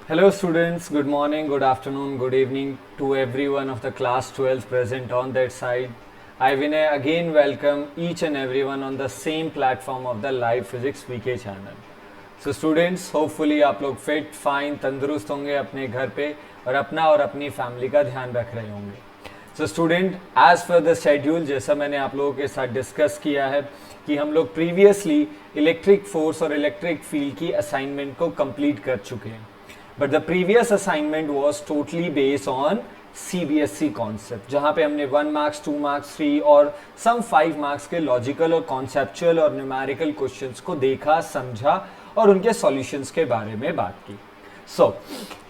Hello students, good morning, good afternoon, good evening to everyone of the class 12 present on that side. I Vinay again welcome each and everyone on the same platform of the Live Physics VK channel. So students, hopefully आप लोग fit, fine, तंदुरुस्त होंगे अपने घर पे और अपना और अपनी फैमिली का ध्यान रख रहे होंगे. So student, as per the schedule, जैसा मैंने आप लोगों के साथ डिस्कस किया है कि हम लोग प्रीवियसली इलेक्ट्रिक फोर्स और इलेक्ट्रिक फील्ड की असाइनमेंट को कंप्लीट कर चुके हैं. But the previous assignment was totally based on CBSE concept, जहां पे हमने 1 मार्क्स 2 मार्क्स 3 और सम 5 मार्क्स के लॉजिकल और कॉन्सेप्चुअल और न्यूमेरिकल क्वेश्चंस को देखा, समझा और उनके सॉल्यूशंस के बारे में बात की. सो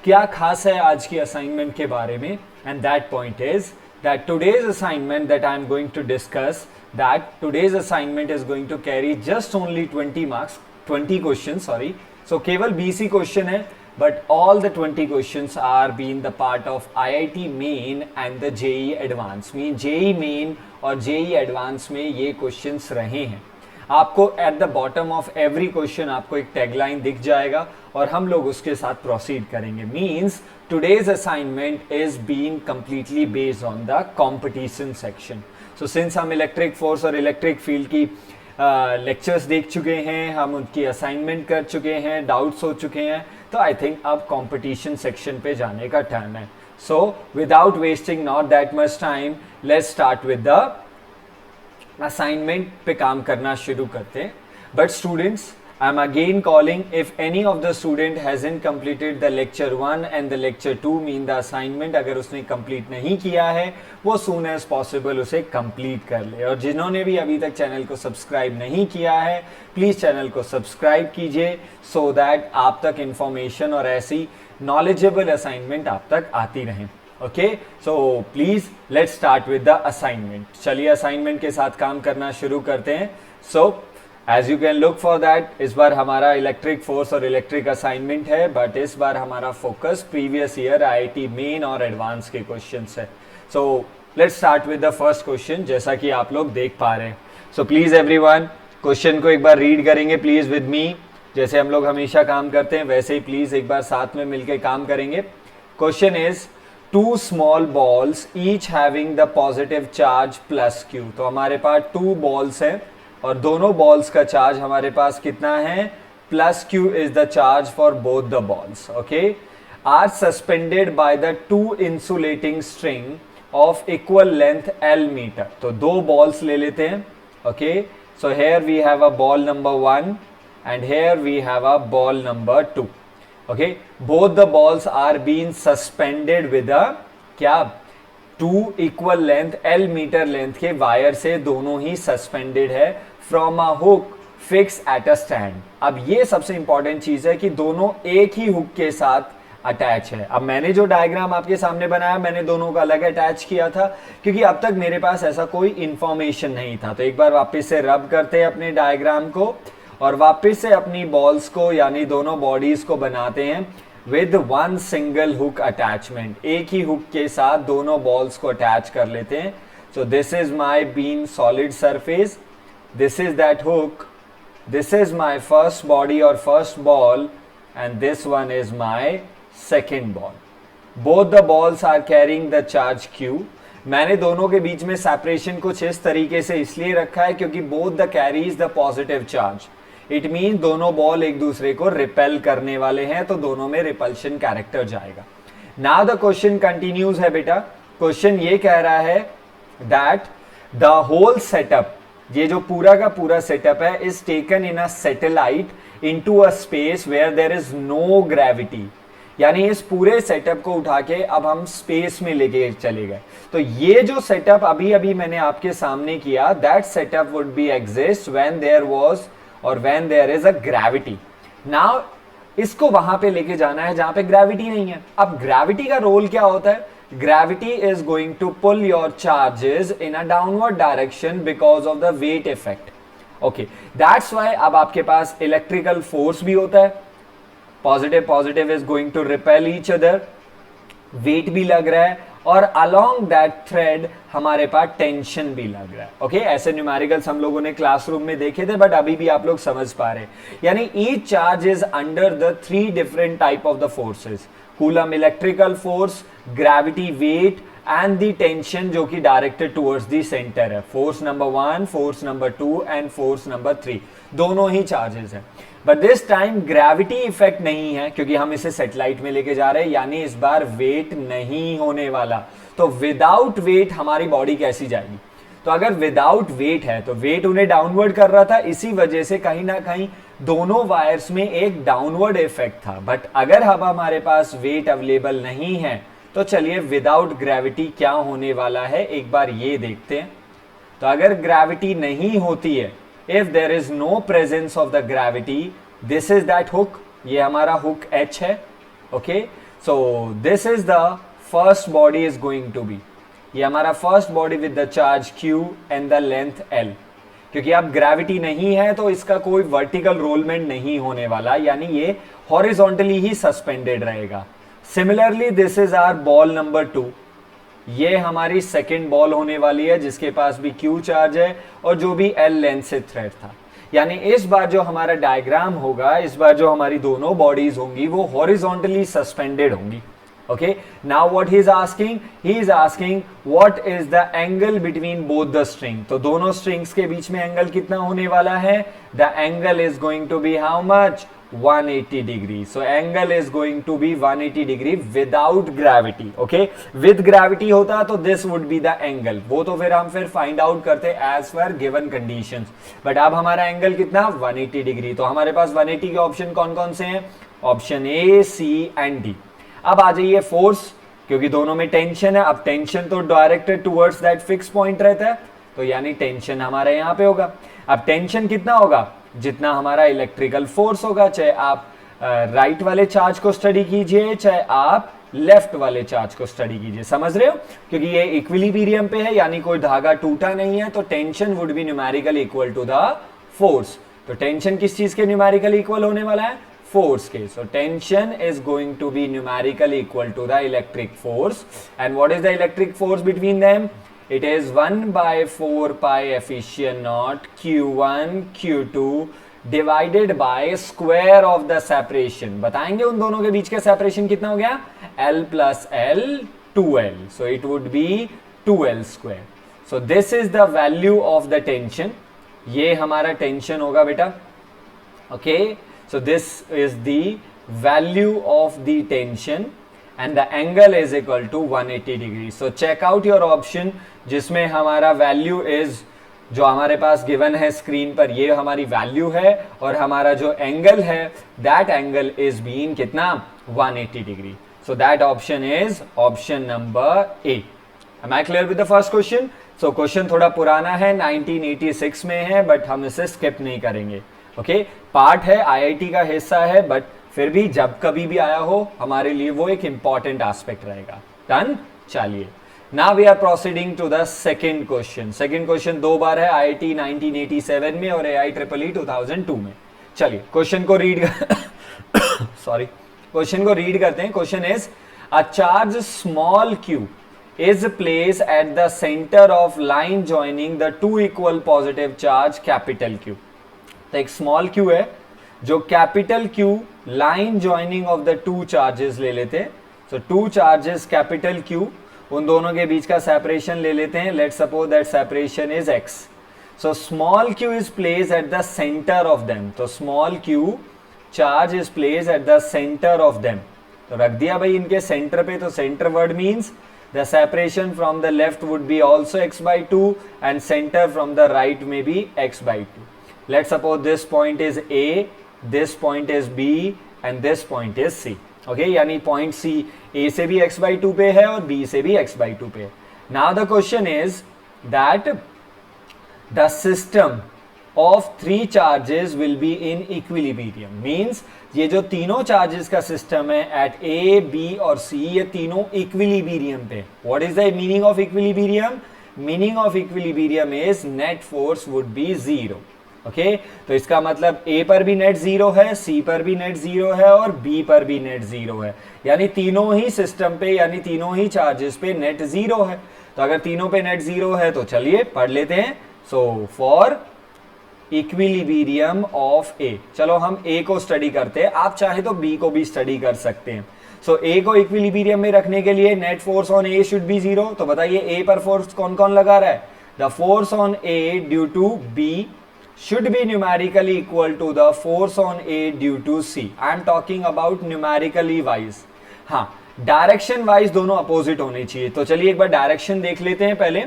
क्या खास है आज की असाइनमेंट के बारे में? And that point is that today's assignment that I am going to discuss, that today's assignment is going to carry just only 20 questions, sorry. So केवल 20 क्वेश्चन है, but all the 20 questions are being the part of IIT Main and the JEE Advanced. mean JEE Main और JEE Advanced में ये questions रहे हैं. आपको at the bottom of every question आपको एक टैगलाइन दिख जाएगा और हम लोग उसके साथ प्रोसीड करेंगे. Means today's assignment is being completely based on the competition section. So since हम इलेक्ट्रिक फोर्स और इलेक्ट्रिक फील्ड की लेक्चर्स देख चुके हैं, हम उनकी असाइनमेंट कर चुके हैं, डाउट्स हो चुके हैं, तो आई थिंक अब कंपटीशन सेक्शन पे जाने का टाइम है. So without wasting not that much time, let's start with the assignment पे काम करना शुरू करते हैं. But students, I am again calling if any of the student hasn't completed the lecture 1 and the lecture 2 mean the assignment, अगर उसने complete नहीं किया है वो सून एज पॉसिबल उसे कंप्लीट कर ले. और जिन्होंने भी अभी तक चैनल को सब्सक्राइब नहीं किया है, प्लीज चैनल को सब्सक्राइब कीजिए सो दैट आप तक इंफॉर्मेशन और ऐसी नॉलेजेबल असाइनमेंट आप तक आती रहें. Okay, so please let's start with the assignment. चलिए असाइनमेंट के साथ काम करना शुरू करते हैं. So as you can look for that, इस बार हमारा इलेक्ट्रिक फोर्स और इलेक्ट्रिक असाइनमेंट है, बट इस बार हमारा focus previous year IIT Main और एडवांस के क्वेश्चंस है. So let's start with the first question, जैसा कि आप लोग देख पा रहे हैं. सो प्लीज एवरीवन, क्वेश्चन को एक बार रीड करेंगे प्लीज विद मी. जैसे हम लोग हमेशा काम करते हैं वैसे ही प्लीज एक बार साथ में मिलकर काम करेंगे. Question is two small balls each having the positive charge plus q. तो हमारे पास 2 balls हैं और दोनों balls का charge हमारे पास कितना है? plus q is the charge for both the balls. Okay, are suspended by the 2 insulating string of equal length L meter. तो 2 balls ले लेते हैं. Okay, so here we have a ball number 1 and here we have a ball number 2. Okay, both the balls are being suspended with a क्या 2 equal length L metre length के wire से दोनों ही suspended है from a hook fix at a stand. अब ये सबसे important चीज है कि दोनों एक ही हुक के साथ अटैच है. अब मैंने जो डायग्राम आपके सामने बनाया, मैंने दोनों का अलग अटैच किया था क्योंकि अब तक मेरे पास ऐसा कोई इंफॉर्मेशन नहीं था. तो एक बार वापस से रब करते हैं अपने डायग्राम को और वापस से अपनी बॉल्स को यानी दोनों बॉडीज को बनाते हैं विद 1 सिंगल हुक अटैचमेंट. एक ही हुक के साथ दोनों बॉल्स को अटैच कर लेते हैं. So this is my been solid surface, this is that hook, this is my first body और first ball and this one is my second ball. Both the balls are carrying the charge Q. मैंने दोनों के बीच में separation कुछ इस तरीके से इसलिए रखा है क्योंकि both the carries the positive charge. It mean दोनों बॉल एक दूसरे को रिपेल करने वाले हैं, तो दोनों में रिपल्शन कैरेक्टर जाएगा. नाउ द क्वेश्चन कंटिन्यूज है बेटा. क्वेश्चन ये कह रहा है दैट द होल सेटअप, ये जो पूरा का पूरा सेटअप है, is taken in a satellite into a space where there is no gravity. यानी इस पूरे सेटअप को उठा के अब हम स्पेस में लेके चले गए. तो ये जो सेटअप अभी अभी मैंने आपके सामने किया, that setup would be exist when there was और when there is a gravity. Now इसको वहां पे लेके जाना है जहां पे ग्रेविटी नहीं है. अब ग्रेविटी का रोल क्या होता है? Gravity is going to pull your charges in a downward direction because of the weight effect. Okay, that's why अब आपके पास इलेक्ट्रिकल फोर्स भी होता है. Positive positive is going to repel each other, weight भी लग रहा है और अलोंग दैट थ्रेड हमारे पास टेंशन भी लग रहा है। ओके, ऐसे न्यूमेरिकल्स हम लोगों ने क्लासरूम में देखे थे, बट अभी भी आप लोग समझ पा रहे हैं। यानी each charge is under the 3 different type of the forces, Coulomb electrical force, gravity weight and the tension जो कि डायरेक्टेड टुवर्ड्स द सेंटर है। Force number 1, force number 2 and force number 3 दोनों ही चार्जेस हैं। But this time gravity effect नहीं है क्योंकि हम इसे सेटेलाइट में लेके जा रहे हैं, यानी इस बार वेट नहीं होने वाला। तो विदाउट वेट हमारी बॉडी कैसी जाएगी? तो अगर विदाउट वेट है तो वेट उन्हें डाउनवर्ड कर रहा था, इसी वजह से कहीं ना कहीं दोनों वायर्स में एक डाउनवर्ड इफेक्ट था। बट अगर अब हमारे पास वेट अवेलेबल नहीं है तो चलिए विदाउट ग्रेविटी क्या होने वाला है एक बार ये देखते हैं। तो अगर ग्रेविटी नहीं होती है, if there is no presence of the gravity, this is that hook, ये हमारा hook H है। okay, so this is the first body is going to be, ये हमारा first body with the charge Q and the length L। क्योंकि अब gravity नहीं है तो इसका कोई वर्टिकल रोलमेंट नहीं होने वाला, यानी ये हॉरिजॉन्टली ही सस्पेंडेड रहेगा। Similarly this is our ball number 2, ये हमारी सेकेंड बॉल होने वाली है जिसके पास भी Q चार्ज है और जो भी L लेंथ से थ्रेड था। यानी इस बार जो हमारा डायग्राम होगा, इस बार जो हमारी दोनों बॉडीज होंगी वो हॉरिजॉन्टली सस्पेंडेड होंगी। Okay, now what he is asking what is the angle between both the string. तो दोनों स्ट्रिंग्स के बीच में एंगल कितना होने वाला है? The angle is going to be how much? 180 degree. So angle is going to be 180 degree without gravity. Okay, with gravity होता तो this would be the angle, वो तो फिर हम फाइंड आउट करते as per given conditions. But अब हमारा angle कितना? 180 डिग्री। तो हमारे पास 180 के ऑप्शन कौन कौन से हैं? Option A, C and D. अब आ जाइए फोर्स, क्योंकि दोनों में टेंशन है। अब टेंशन तो directed towards that fix point रहता है, तो यानी टेंशन हमारे यहाँ पे होगा। अब टेंशन कितना होगा? जितना हमारा इलेक्ट्रिकल फोर्स होगा, चाहे आप राइट वाले चार्ज को स्टडी कीजिए चाहे आप लेफ्ट वाले चार्ज को स्टडी कीजिए। समझ रहे हो? क्योंकि ये इक्विलिब्रियम पे है, यानी कोई धागा टूटा नहीं है, तो tension would be numerically equal to the force. तो टेंशन किस चीज के न्यूमेरिकली इक्वल होने वाला है? फोर्स के। So tension is going to be numerically equal to the electric force. And what is the electric force between them? It is 1/4 pi efficient naught Q1 Q2 divided by square of the separation। बताएंगे उन दोनों के बीच का separation कितना हो गया? L plus L 2L, so it would be 2L square। so this is the value of the tension, ये हमारा टेंशन होगा बेटा। okay, so this is the value of the tension and the angle is equal to 180 degree। so check out your option जिसमें हमारा value is, जो हमारे पास given है स्क्रीन पर, ये हमारी वैल्यू है और हमारा जो एंगल है दैट एंगल इज बीन कितना? 180 degree. So that option is option number A. Am I clear with the first question? So question थोड़ा पुराना है, 1986 में है, बट हम इसे स्किप नहीं करेंगे। ओके, पार्ट है, आईआईटी का हिस्सा है, बट फिर भी जब कभी भी आया हो हमारे लिए वो एक इंपॉर्टेंट एस्पेक्ट रहेगा। डन? चलिए, now we are proceeding to the second question. Second question 2 बार है, आईआईटी 1987 में और AIEEE 2002 में। चलिए क्वेश्चन को रीड सॉरी, क्वेश्चन को रीड करते हैं। Question is a charge small q is placed at the center of line joining the two equal positive charge capital Q। तो एक स्मॉल q है जो capital Q line joining of the two charges ले लेते हैं। सो two charges capital Q, उन दोनों के बीच का सेपरेशन ले लेते हैं। Let's suppose that separation is x। So small q is place at the center of them. तो small q charge is place at the center of them. तो रख दिया भाई इनके सेंटर पे। तो center word means the separation from the left would be also x/2 and center from the right may be x/2। let's suppose this point is A, this point is B and this point is C। okay, यानी point C A से भी x/2 पे है और B से भी x/2 पे है। now the question is that the system of 3 charges will be in equilibrium, means ये जो तीनों चार्जेस का सिस्टम है एट ए, बी और सी, ये तीनों इक्विलिब्रियम पे। What is the meaning of equilibrium? Meaning of equilibrium is net force would be 0। Okay तो इसका मतलब ए पर भी नेट जीरो है, सी पर भी नेट जीरो है और बी पर भी नेट जीरो है, यानी तीनों ही सिस्टम पे यानी तीनों ही चार्जेस पे नेट जीरो है। तो अगर तीनों पे नेट जीरो है तो चलिए पढ़ लेते हैं। सो फॉर इक्विलिब्रियम ऑफ ए, चलो हम ए को स्टडी करते हैं, आप चाहे तो बी को भी स्टडी कर सकते हैं। सो ए को इक्विलिब्रियम में रखने के लिए net force on A should be zero. तो बताइए ए पर फोर्स कौन कौन लगा रहा है? The force on A due to B should be numerically equal to the force on A due to C. I am talking about numerically wise. हाँ, direction wise दोनों अपोजिट होने चाहिए। तो चलिए एक बार डायरेक्शन देख लेते हैं पहले।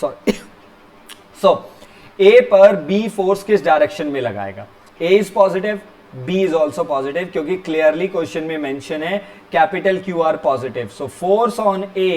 सॉरी। सो A पर B फोर्स किस डायरेक्शन में लगाएगा? A is positive, B is also positive, क्योंकि क्लियरली क्वेश्चन में मेंशन है capital Q are positive. So force on A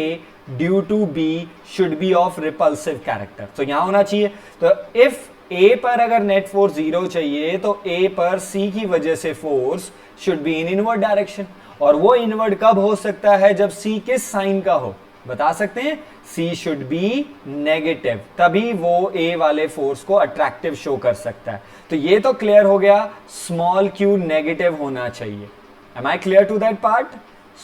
due to B should be of repulsive character. तो यहां होना चाहिए। तो इफ ए पर अगर नेट फोर्स जीरो चाहिए तो ए पर सी की वजह से force should be in inward direction. और वो इनवर्ड कब हो सकता है? जब सी किस साइन का हो, बता सकते हैं? सी शुड बी नेगेटिव, तभी वो ए वाले फोर्स को अट्रैक्टिव शो कर सकता है। तो ये तो क्लियर हो गया, स्मॉल क्यू नेगेटिव होना चाहिए। Am I clear to that part?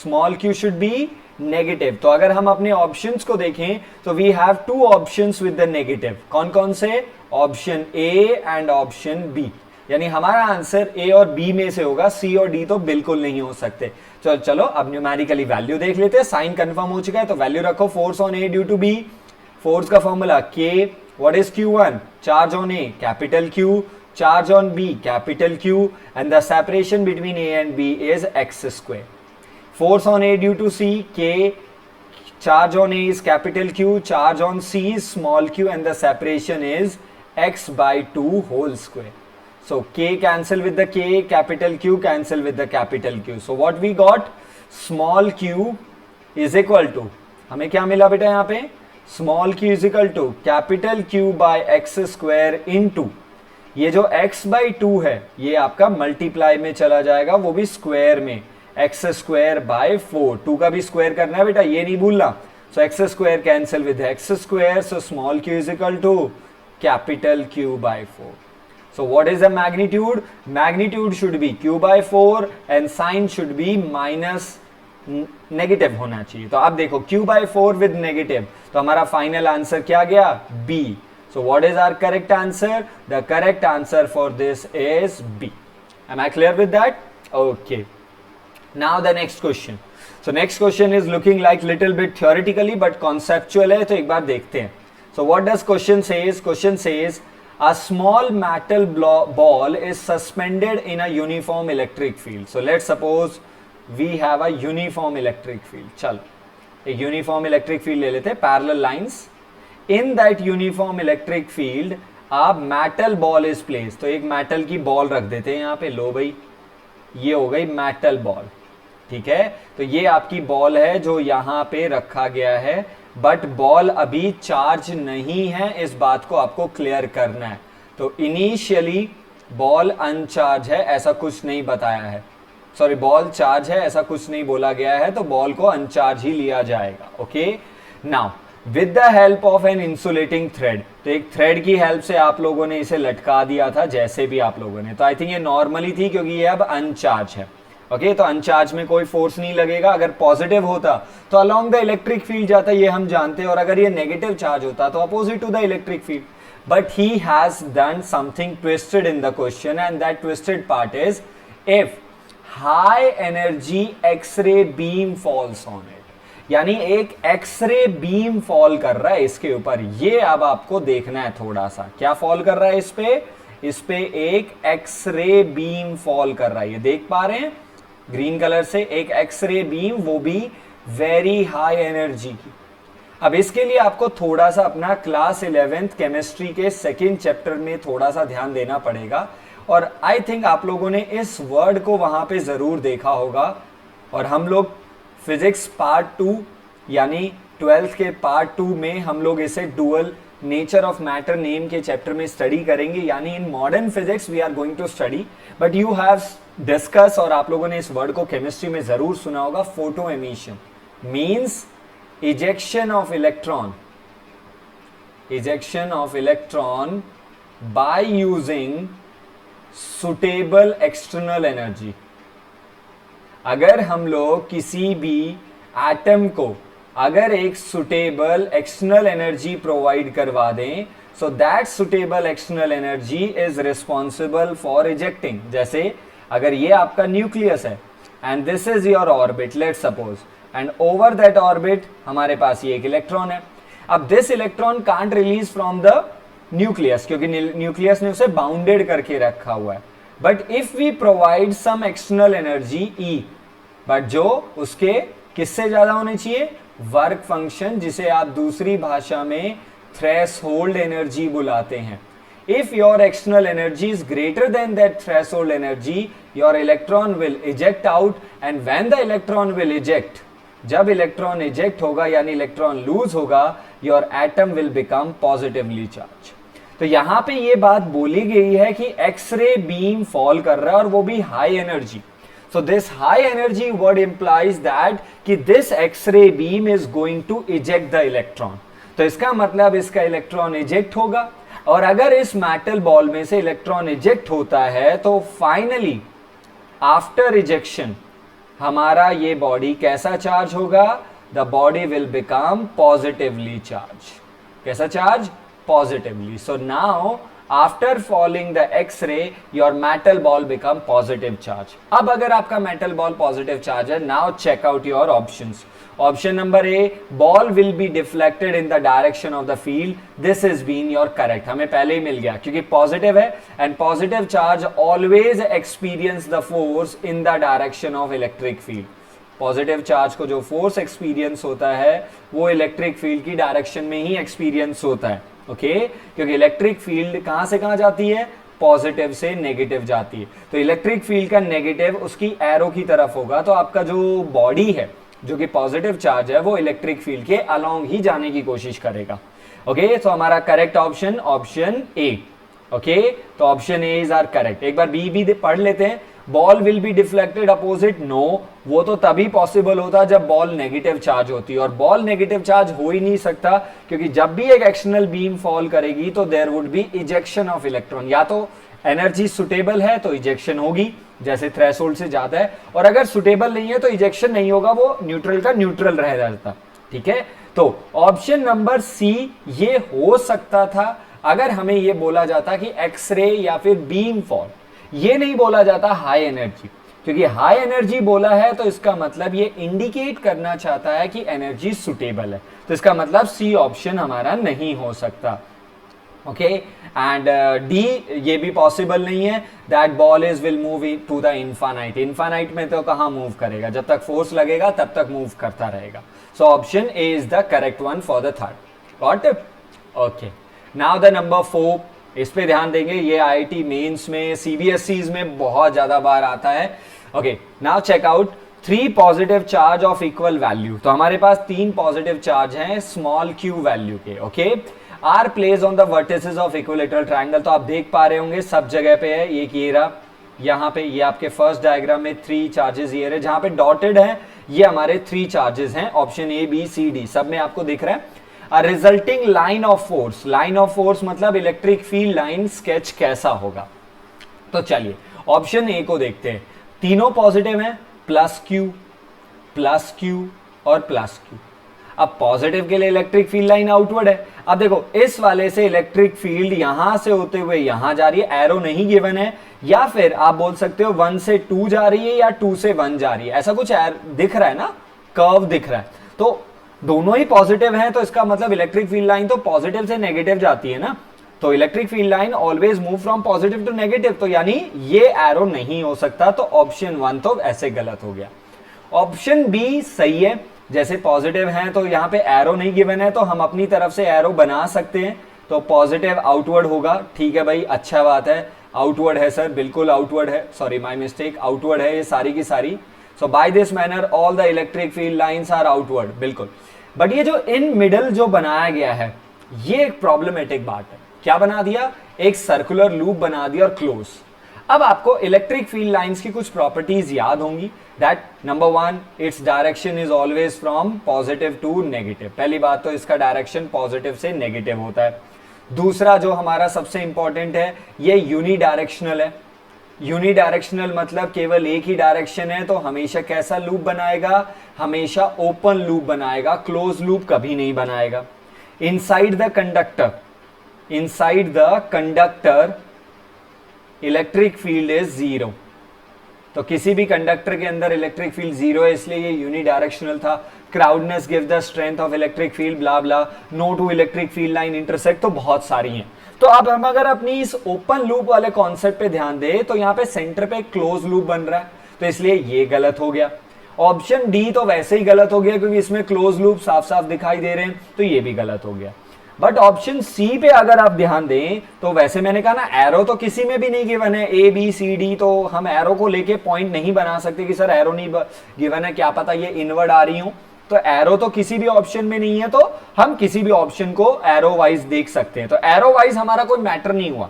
Small Q should be negative. तो अगर हम अपने ऑप्शंस को देखें तो we have two options with the negative. कौन कौन से? Option A and option B, यानी हमारा आंसर ए और बी में से होगा, सी और डी तो बिल्कुल नहीं हो सकते। चलो अब न्यूमेरिकली वैल्यू देख लेते हैं। साइन कंफर्म हो चुका है तो वैल्यू रखो। Force on A due to B, force का formula K, what is Q1? Charge on A capital Q, charge on B capital Q, and the separation between A and B is X square. Force on A due to C, K, charge on A is capital Q, charge on C is small q, and the separation is x by 2 whole square. So K cancel with the K, capital Q cancel with the capital Q. So what we got? Small q is equal to, हमें क्या मिला बेटा यहाँ पे? Small q is equal to capital Q by x square into, ये जो x by 2 है ये आपका मल्टीप्लाई में चला जाएगा, वो भी स्क्वायर में, एक्स स्क्वायर बाय 4। 2 का भी स्क्वायर करना है बेटा, ये नहीं भूलना। So x square cancel with x square, so small q is equal to capital Q by 4। So what is the magnitude? Magnitude should be Q by 4 and sign should be minus negative होना चाहिए। तो आप देखो Q by 4 with negative, तो हमारा final answer क्या गया? B. So what is our correct answer? The correct answer for this is B. Am I clear with that? Okay, now the next question. So next question is looking like little bit theoretically but conceptual है, तो एक बार देखते हैं। So what does question says? Question says a small metal ball is suspended in a uniform electric field. So let's suppose we have a uniform electric field. चलो एक uniform electric field ले लेते हैं, parallel lines. In that uniform electric field a metal ball is placed. तो एक metal की ball रख देते हैं यहाँ पे। लो भाई, ये हो गई metal ball, ठीक है। तो ये आपकी बॉल है जो यहां पे रखा गया है, बट बॉल अभी चार्ज नहीं है, इस बात को आपको क्लियर करना है। तो इनिशियली बॉल अनचार्ज है, ऐसा कुछ नहीं बताया है। सॉरी, बॉल चार्ज है ऐसा कुछ नहीं बोला गया है, तो बॉल को अनचार्ज ही लिया जाएगा। Okay, now with the help of an insulating thread, तो एक थ्रेड की हेल्प से आप लोगों ने इसे लटका दिया था, जैसे भी आप लोगों ने। तो आई थिंक ये नॉर्मली थी क्योंकि ये अब अनचार्ज है। ओके, तो अनचार्ज में कोई फोर्स नहीं लगेगा। अगर पॉजिटिव होता तो अलोंग द इलेक्ट्रिक फील्ड जाता, ये हम जानते हैं, और अगर ये नेगेटिव चार्ज होता तो opposite to the electric field. But he has done something twisted in the question, and that twisted part is if high energy X ray beam falls on it, यानी एक एक्सरे बीम फॉल कर रहा है इसके ऊपर। ये अब आपको देखना है थोड़ा सा, क्या फॉल कर रहा है इस पे एक एक्सरे बीम फॉल कर रहा है। ये देख पा रहे हैं ग्रीन कलर से, एक एक्सरे बीम, वो भी वेरी हाई एनर्जी की। अब इसके लिए आपको थोड़ा सा अपना क्लास 11th केमिस्ट्री के सेकेंड चैप्टर में थोड़ा सा ध्यान देना पड़ेगा, और आई थिंक आप लोगों ने इस वर्ड को वहां पे जरूर देखा होगा। और हम लोग फिजिक्स पार्ट 2 यानी 12th के पार्ट 2 में हम लोग इसे dual nature of matter name के चैप्टर में स्टडी करेंगे, यानी in modern physics we are going to study, but you have discuss, और आप लोगों ने इस वर्ड को केमिस्ट्री में जरूर सुना होगा, photo emission means ejection of electron ejection of electron by using suitable external energy. अगर हम लोग किसी भी एटम को अगर एक सुटेबल एक्सटर्नल एनर्जी प्रोवाइड करवा दें, so that suitable external energy is responsible for ejecting. जैसे अगर ये आपका न्यूक्लियस है and this is your orbit, let's suppose, and over that orbit हमारे पास ये एक इलेक्ट्रॉन है. अब this electron can't release from the nucleus क्योंकि न्यूक्लियस ने उसे बाउंडेड करके रखा हुआ है. But if we provide some external energy E, but जो उसके किससे ज्यादा होने चाहिए, वर्क फंक्शन, जिसे आप दूसरी भाषा में थ्रेशोल्ड एनर्जी बुलाते हैं. If your external energy is greater than that threshold energy, your electron will eject out, and when the electron will eject, जब इलेक्ट्रॉन इजेक्ट होगा यानी इलेक्ट्रॉन लूज होगा, your atom will become positively charged. तो यहां पे ये बात बोली गई है कि एक्सरे बीम फॉल कर रहा है और वो भी high energy. So this high energy word implies that कि this X-ray beam is going to eject the electron. तो इसका मतलब इसका इलेक्ट्रॉन इजेक्ट होगा, और अगर इस मेटल बॉल में से इलेक्ट्रॉन इजेक्ट होता है तो फाइनली आफ्टर इजेक्शन हमारा ये बॉडी कैसा चार्ज होगा, the body will become positively charge. कैसा charge, positively. So now after falling the X-ray, your metal ball become positive charge. अब अगर आपका metal ball positive charge है, now check out your options. Option number A, ball will be deflected in the direction of the field. This has been your correct. हमें पहले ही मिल गया क्योंकि positive है, and positive charge always experience the force in the direction of electric field. Positive charge को जो force experience होता है वो इलेक्ट्रिक फील्ड की डायरेक्शन में ही एक्सपीरियंस होता है. ओके क्योंकि इलेक्ट्रिक फील्ड कहां से कहां जाती है, पॉजिटिव से नेगेटिव जाती है. तो इलेक्ट्रिक फील्ड का नेगेटिव उसकी एरो की तरफ होगा, तो आपका जो बॉडी है जो कि पॉजिटिव चार्ज है वो इलेक्ट्रिक फील्ड के अलोंग ही जाने की कोशिश करेगा. ओके तो हमारा correct option option A. Okay तो option A is are correct. एक बार बी भी पढ़ लेते हैं. Ball will be deflected opposite, no, वो तो तभी पॉसिबल होता जब बॉल नेगेटिव चार्ज होती है, और बॉल नेगेटिव चार्ज हो ही नहीं सकता क्योंकि जब भी एक एक्सटर्नल बीम फॉल करेगी तो there would be ejection of electron. या तो एनर्जी सुटेबल है तो इजेक्शन होगी जैसे थ्रेशोल्ड से ज्यादा है, और अगर सुटेबल नहीं है तो इजेक्शन नहीं होगा, वो न्यूट्रल का न्यूट्रल रह जाता. ठीक है तो ऑप्शन नंबर सी ये हो सकता था अगर हमें ये बोला जाता कि एक्सरे या फिर बीम फॉल. ये नहीं बोला जाता हाई एनर्जी, क्योंकि हाई एनर्जी बोला है तो इसका मतलब ये इंडिकेट करना चाहता है कि एनर्जी सुटेबल है, तो इसका मतलब सी ऑप्शन हमारा नहीं हो सकता. ओके एंड डी ये भी पॉसिबल नहीं है. That ball is will move to the infinite. Infinite में तो कहां मूव करेगा, जब तक फोर्स लगेगा तब तक मूव करता रहेगा. So option A is the correct one for the third. Got it. Okay now the number 4, इस पे ध्यान देंगे. ये आईआईटी मेंस में, सीबीएसईज में बहुत ज्यादा बार आता है. Okay now check out 3 positive charge of equal value. तो हमारे पास 3 पॉजिटिव चार्ज हैं स्मॉल क्यू वैल्यू के. Okay are place on the vertices of equilateral triangle. तो आप देख पा रहे होंगे सब जगह पे है. एक ये रहा, यहाँ पे ये आपके फर्स्ट डायग्राम में 3 चार्जेस ये रहे, जहां पे डॉटेड है ये हमारे 3 चार्जेस हैं. Option A B C D सब में आपको दिख रहा है. A resulting line of force, line of force मतलब इलेक्ट्रिक फील्ड लाइन स्केच कैसा होगा. तो चलिए ऑप्शन ए को देखते हैं. तीनों पॉजिटिव हैं, प्लस क्यू और प्लस क्यू. अब पॉजिटिव के लिए इलेक्ट्रिक फील्ड लाइन आउटवर्ड है. अब देखो इस वाले से इलेक्ट्रिक फील्ड यहां से होते हुए यहां जा रही है, एरो नहीं गिवन है, या फिर आप बोल सकते हो 1 से 2 जा रही है या 2 से 1 जा रही है, ऐसा कुछ दिख रहा है ना, कर्व दिख रहा है. तो दोनों ही पॉजिटिव हैं तो इसका मतलब इलेक्ट्रिक फील्ड लाइन तो पॉजिटिव से नेगेटिव जाती है ना. तो electric field line always move from positive to negative, तो यानी ये एरो नहीं हो सकता. तो ऑप्शन 1 तो ऐसे गलत हो गया. ऑप्शन बी सही है. जैसे पॉजिटिव हैं तो यहाँ पे एरो नहीं गिवन है, तो हम अपनी तरफ से एरो बना सकते हैं. तो पॉजिटिव आउटवर्ड होगा. ठीक है भाई, अच्छा बात है. आउटवर्ड है सर, बिल्कुल आउटवर्ड है. सॉरी माय मिस्टेक, आउटवर्ड है ये सारी की सारी. So by this manner all the electric field lines are outward. बिल्कुल. बट ये जो इन मिडल जो बनाया गया है ये एक प्रॉब्लमेटिक बात है. क्या बना दिया, एक सर्कुलर लूप बना दिया और क्लोज. अब आपको इलेक्ट्रिक फील्ड लाइंस की कुछ प्रॉपर्टीज याद होंगी, that number 1 its direction is always from positive to negative. पहली बात तो इसका डायरेक्शन पॉजिटिव से नेगेटिव होता है। दूसरा जो हमारा सबसे इंपॉर्टेंट है, ये यूनिडायरेक्शनल है। यूनिडायरेक्शनल मतलब केवल एक ही डायरेक्शन है, तो हमेशा कैसा लूप बनाएगा, हमेशा ओपन लूप बनाएगा, क्लोज लूप कभी नहीं बनाएगा। Inside the conductor electric field is zero, तो किसी भी कंडक्टर के अंदर इलेक्ट्रिक फील्ड जीरो है, इसलिए ये यूनिडायरेक्शनल था। Crowdness give the strength of electric field, blah blah, no two electric field line intersect, तो बहुत सारी हैं। तो अब हम अगर अपनी इस ओपन लूप वाले कॉन्सेप्ट पे ध्यान दें तो यहाँ पे सेंटर पे क्लोज लूप बन रहा है, तो इसलिए ये गलत हो गया। ऑप्शन डी तो वैसे ही गलत हो गया क्योंकि इसमें क्लोज लूप साफ साफ दिखाई दे रहे हैं, तो ये भी गलत हो गया। बट ऑप्शन सी पे अगर आप ध्यान दें तो वैसे मैंने कहा ना, एरो तो किसी में भी नहीं गिवन है, ए बी सी डी, तो हम एरो को लेके पॉइंट नहीं बना सकते कि सर एरो नहीं गिवन है, क्या पता ये इनवर्ड आ रही हो। तो एरो तो किसी भी ऑप्शन में नहीं है, तो हम किसी भी ऑप्शन को एरो वाइज देख सकते हैं। तो एरो वाइज हमारा कोई मैटर नहीं हुआ,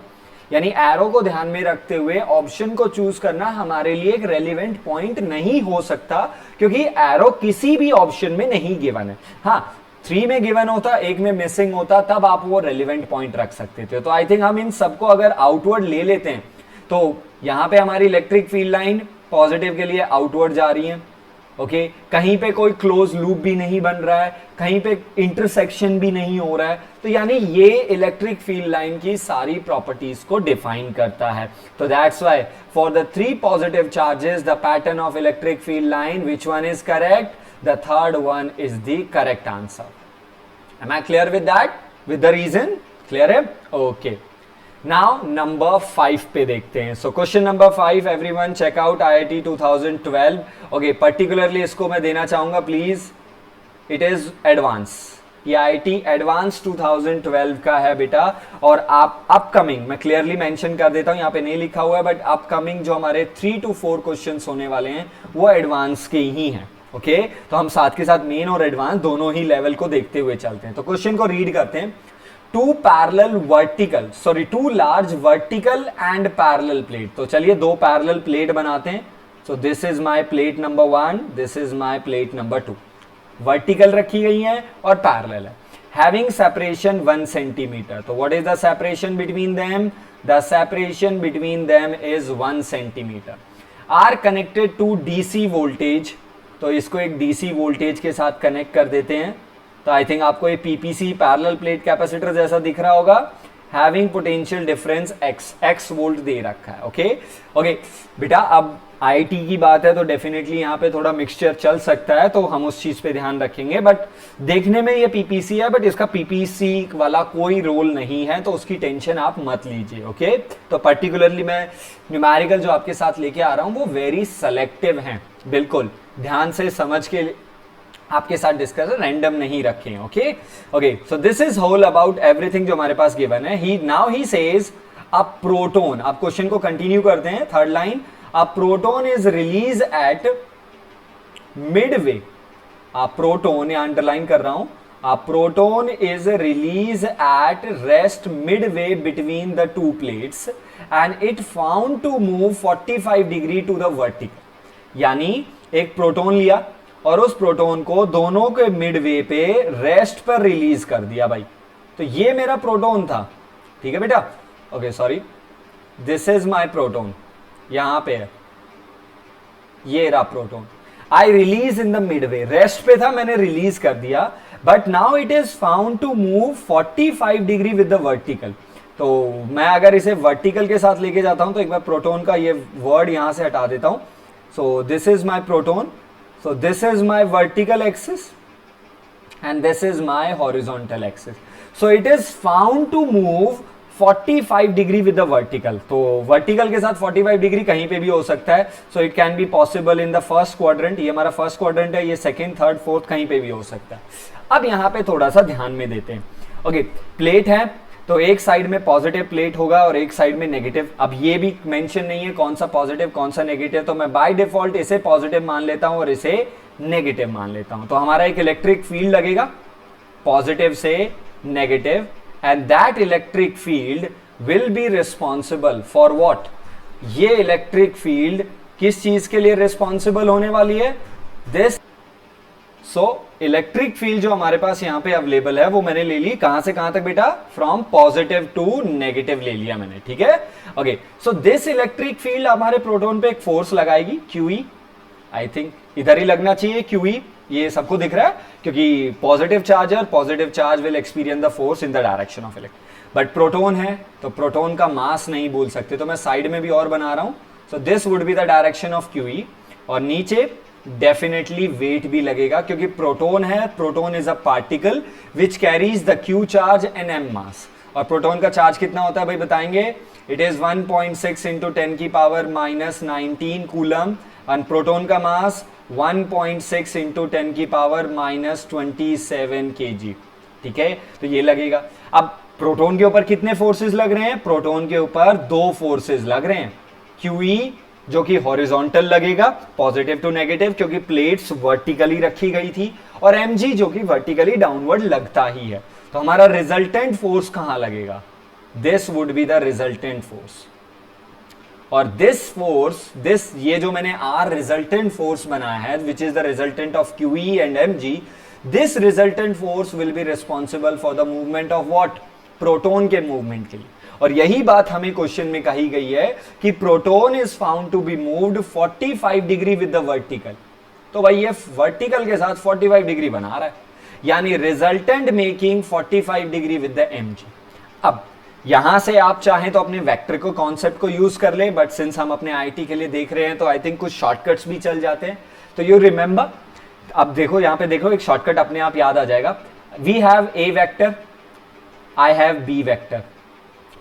यानी एरो को ध्यान में रखते हुए ऑप्शन को चूज करना हमारे लिए एक रेलिवेंट पॉइंट नहीं हो सकता, क्योंकि एरो किसी भी ऑप्शन में नहीं गिवन है। हाँ, 3 में गिवन होता, 1 में मिसिंग होता, तब आप वो रेलिवेंट पॉइंट रख सकते थे। तो आई थिंक हम इन सबको अगर आउटवर्ड ले लेते हैं तो यहां पे हमारी इलेक्ट्रिक फील्ड लाइन पॉजिटिव के लिए आउटवर्ड जा रही है। ओके, कहीं पे कोई क्लोज लूप भी नहीं बन रहा है, कहीं पे इंटरसेक्शन भी नहीं हो रहा है, तो यानी ये इलेक्ट्रिक फील्ड लाइन की सारी प्रॉपर्टीज को डिफाइन करता है। तो that's why for the 3 positive charges the pattern of electric field line, which one is correct, the third one is the correct answer. Am I clear with that? With the reason? Clear है? Okay. Now number 5 पे देखते हैं। So question number 5, everyone check out IIT 2012. Okay, particularly इसको मैं देना चाहूंगा please. It is advance. ये IIT Advanced 2012 का है बेटा, और आप अपकमिंग, मैं क्लियरली मेंशन कर देता हूं, यहाँ पे नहीं लिखा हुआ है, बट अपकमिंग जो हमारे 3 to 4 क्वेश्चंस होने वाले हैं वो एडवांस के ही हैं। ओके, तो हम साथ के साथ मेन और एडवांस दोनों ही लेवल को देखते हुए चलते हैं। तो क्वेश्चन को रीड करते हैं। Two large vertical and parallel plate, तो चलिए 2 पैरेलल प्लेट बनाते हैं। So this is my plate number 1, this is my plate number 2। Vertical रखी गई है और पैरेलल है, हैविंग सेपरेशन 1 सेंटीमीटर। तो what is the separation between them? The separation between them is 1 centimetre. Are connected to DC voltage, तो इसको एक DC voltage के साथ कनेक्ट कर देते हैं। तो आई थिंक आपको ये पीपीसी पैरेलल प्लेट कैपेसिटर जैसा दिख रहा होगा, having potential difference x volt दे रखा है। ओके बेटा, अब आईटी की बात है तो डेफिनेटली यहाँ पे थोड़ा मिक्सचर चल सकता है, तो हम उस चीज पे ध्यान रखेंगे। बट देखने में ये पीपीसी है, बट इसका पीपीसी वाला कोई रोल नहीं है, तो उसकी टेंशन आप मत लीजिए। ओके, तो पर्टिकुलरली मैं न्यूमेरिकल जो आपके साथ लेके आ रहा हूँ वो वेरी सेलेक्टिव हैं, बिल्कुल ध्यान से समझ के आपके साथ डिस्कस, रैंडम नहीं रखे। Okay, so this is whole about everything जो हमारे पास गिवन है। ही सेज अ प्रोटोन, आप क्वेश्चन को कंटिन्यू करते हैं, third line, a proton is release at midway. A proton, या अंडरलाइन कर रहा हूं, a proton is release at rest midway between the 2 plates and it found to move 45 degree to the vertical. यानी एक proton लिया और उस proton को दोनों के मिडवे पे रेस्ट पर रिलीज कर दिया भाई। तो ये मेरा प्रोटोन था, ठीक है बेटा। Okay sorry, this is my proton, यहां पे है, ये रहा proton. I release in the midway, rest पे था, मैंने रिलीज कर दिया, but now it is found to move 45 degree with the vertical. तो मैं अगर इसे वर्टिकल के साथ लेके जाता हूं तो एक बार प्रोटोन का ये वर्ड यहां से हटा देता हूं। So this is my proton, so this is my vertical axis and this is my horizontal axis. So it is found to move 45 degree with the vertical. तो वर्टिकल के साथ 45 डिग्री कहीं पे भी हो सकता है, so it can be possible in the first quadrant, ये हमारा फर्स्ट क्वाड्रेंट है, ये सेकंड, थर्ड, फोर्थ कहीं पे भी हो सकता है। अब यहाँ पे थोड़ा सा ध्यान में देते हैं। ओके, प्लेट है तो एक साइड में पॉजिटिव प्लेट होगा और एक साइड में नेगेटिव। अब ये भी मेंशन नहीं है कौन सा पॉजिटिव कौन सा नेगेटिव, तो मैं बाय डिफॉल्ट इसे पॉजिटिव मान लेता हूं और इसे नेगेटिव मान लेता हूं। तो हमारा एक इलेक्ट्रिक फील्ड लगेगा पॉजिटिव से negative, and that electric field will be responsible for what? ये इलेक्ट्रिक फील्ड किस चीज के लिए रिस्पॉन्सिबल होने वाली है? दिस। सो इलेक्ट्रिक फील्ड जो हमारे पास यहां पे अवेलेबल है वो मैंने ले ली कहां से कहां तक बेटा? फ्रॉम पॉजिटिव टू नेगेटिव ले लिया मैंने, ठीक है। Okay, so this electric field हमारे प्रोटॉन पे एक फोर्स लगाएगी QE। आई थिंक इधर ही लगना चाहिए QE, ये सबको दिख रहा है क्योंकि positive charge will experience the force in the direction of electron. But proton है तो प्रोटॉन का मास नहीं बोल सकते, तो मैं साइड में भी और बना रहा हूं। So this would be the direction of QE, और नीचे डेफिनेटली वेट भी लगेगा क्योंकि प्रोटॉन है। Proton is a particle which carries the Q charge and M मास। और प्रोटॉन का चार्ज कितना होता है भाई बताएंगे? इट इज 1.6 इंटू 10 की पावर माइनस 19 कूलम, और प्रोटॉन का मास 1.6 इंटू 10 की पावर माइनस 27 kg, ठीक है। तो ये लगेगा। अब प्रोटॉन के ऊपर कितने फोर्सेस लग रहे हैं? प्रोटॉन के ऊपर 2 फोर्सेस लग रहे हैं। QE जो कि हॉरिजॉन्टल लगेगा, पॉजिटिव टू नेगेटिव, क्योंकि प्लेट्स वर्टिकली रखी गई थी, और mg जो कि वर्टिकली डाउनवर्ड लगता ही है। तो हमारा रिजल्टेंट फोर्स कहां लगेगा? This would be the resultant force. और दिस फोर्स, ये जो मैंने R रिजल्टेंट फोर्स बनाया है, which is the resultant of QE and mg, this resultant force will be responsible for the movement of what? Proton के movement के लिए। और यही बात हमें क्वेश्चन में कही गई है कि proton is found to be moved 45 degree with the vertical. तो भाई ये वर्टिकल के साथ 45 डिग्री बना रहा है, यानी resultant making 45 degree with the mg। अब यहां से आप चाहें तो अपने वेक्टर को कॉन्सेप्ट को यूज कर ले, बट सिंस हम अपने आईटी के लिए देख रहे हैं तो आई थिंक कुछ शॉर्टकट्स भी चल जाते हैं। तो यू रिमेंबर, अब देखो यहां पे देखो, एक शॉर्टकट अपने आप याद आ जाएगा। We have A vector, I have B vector.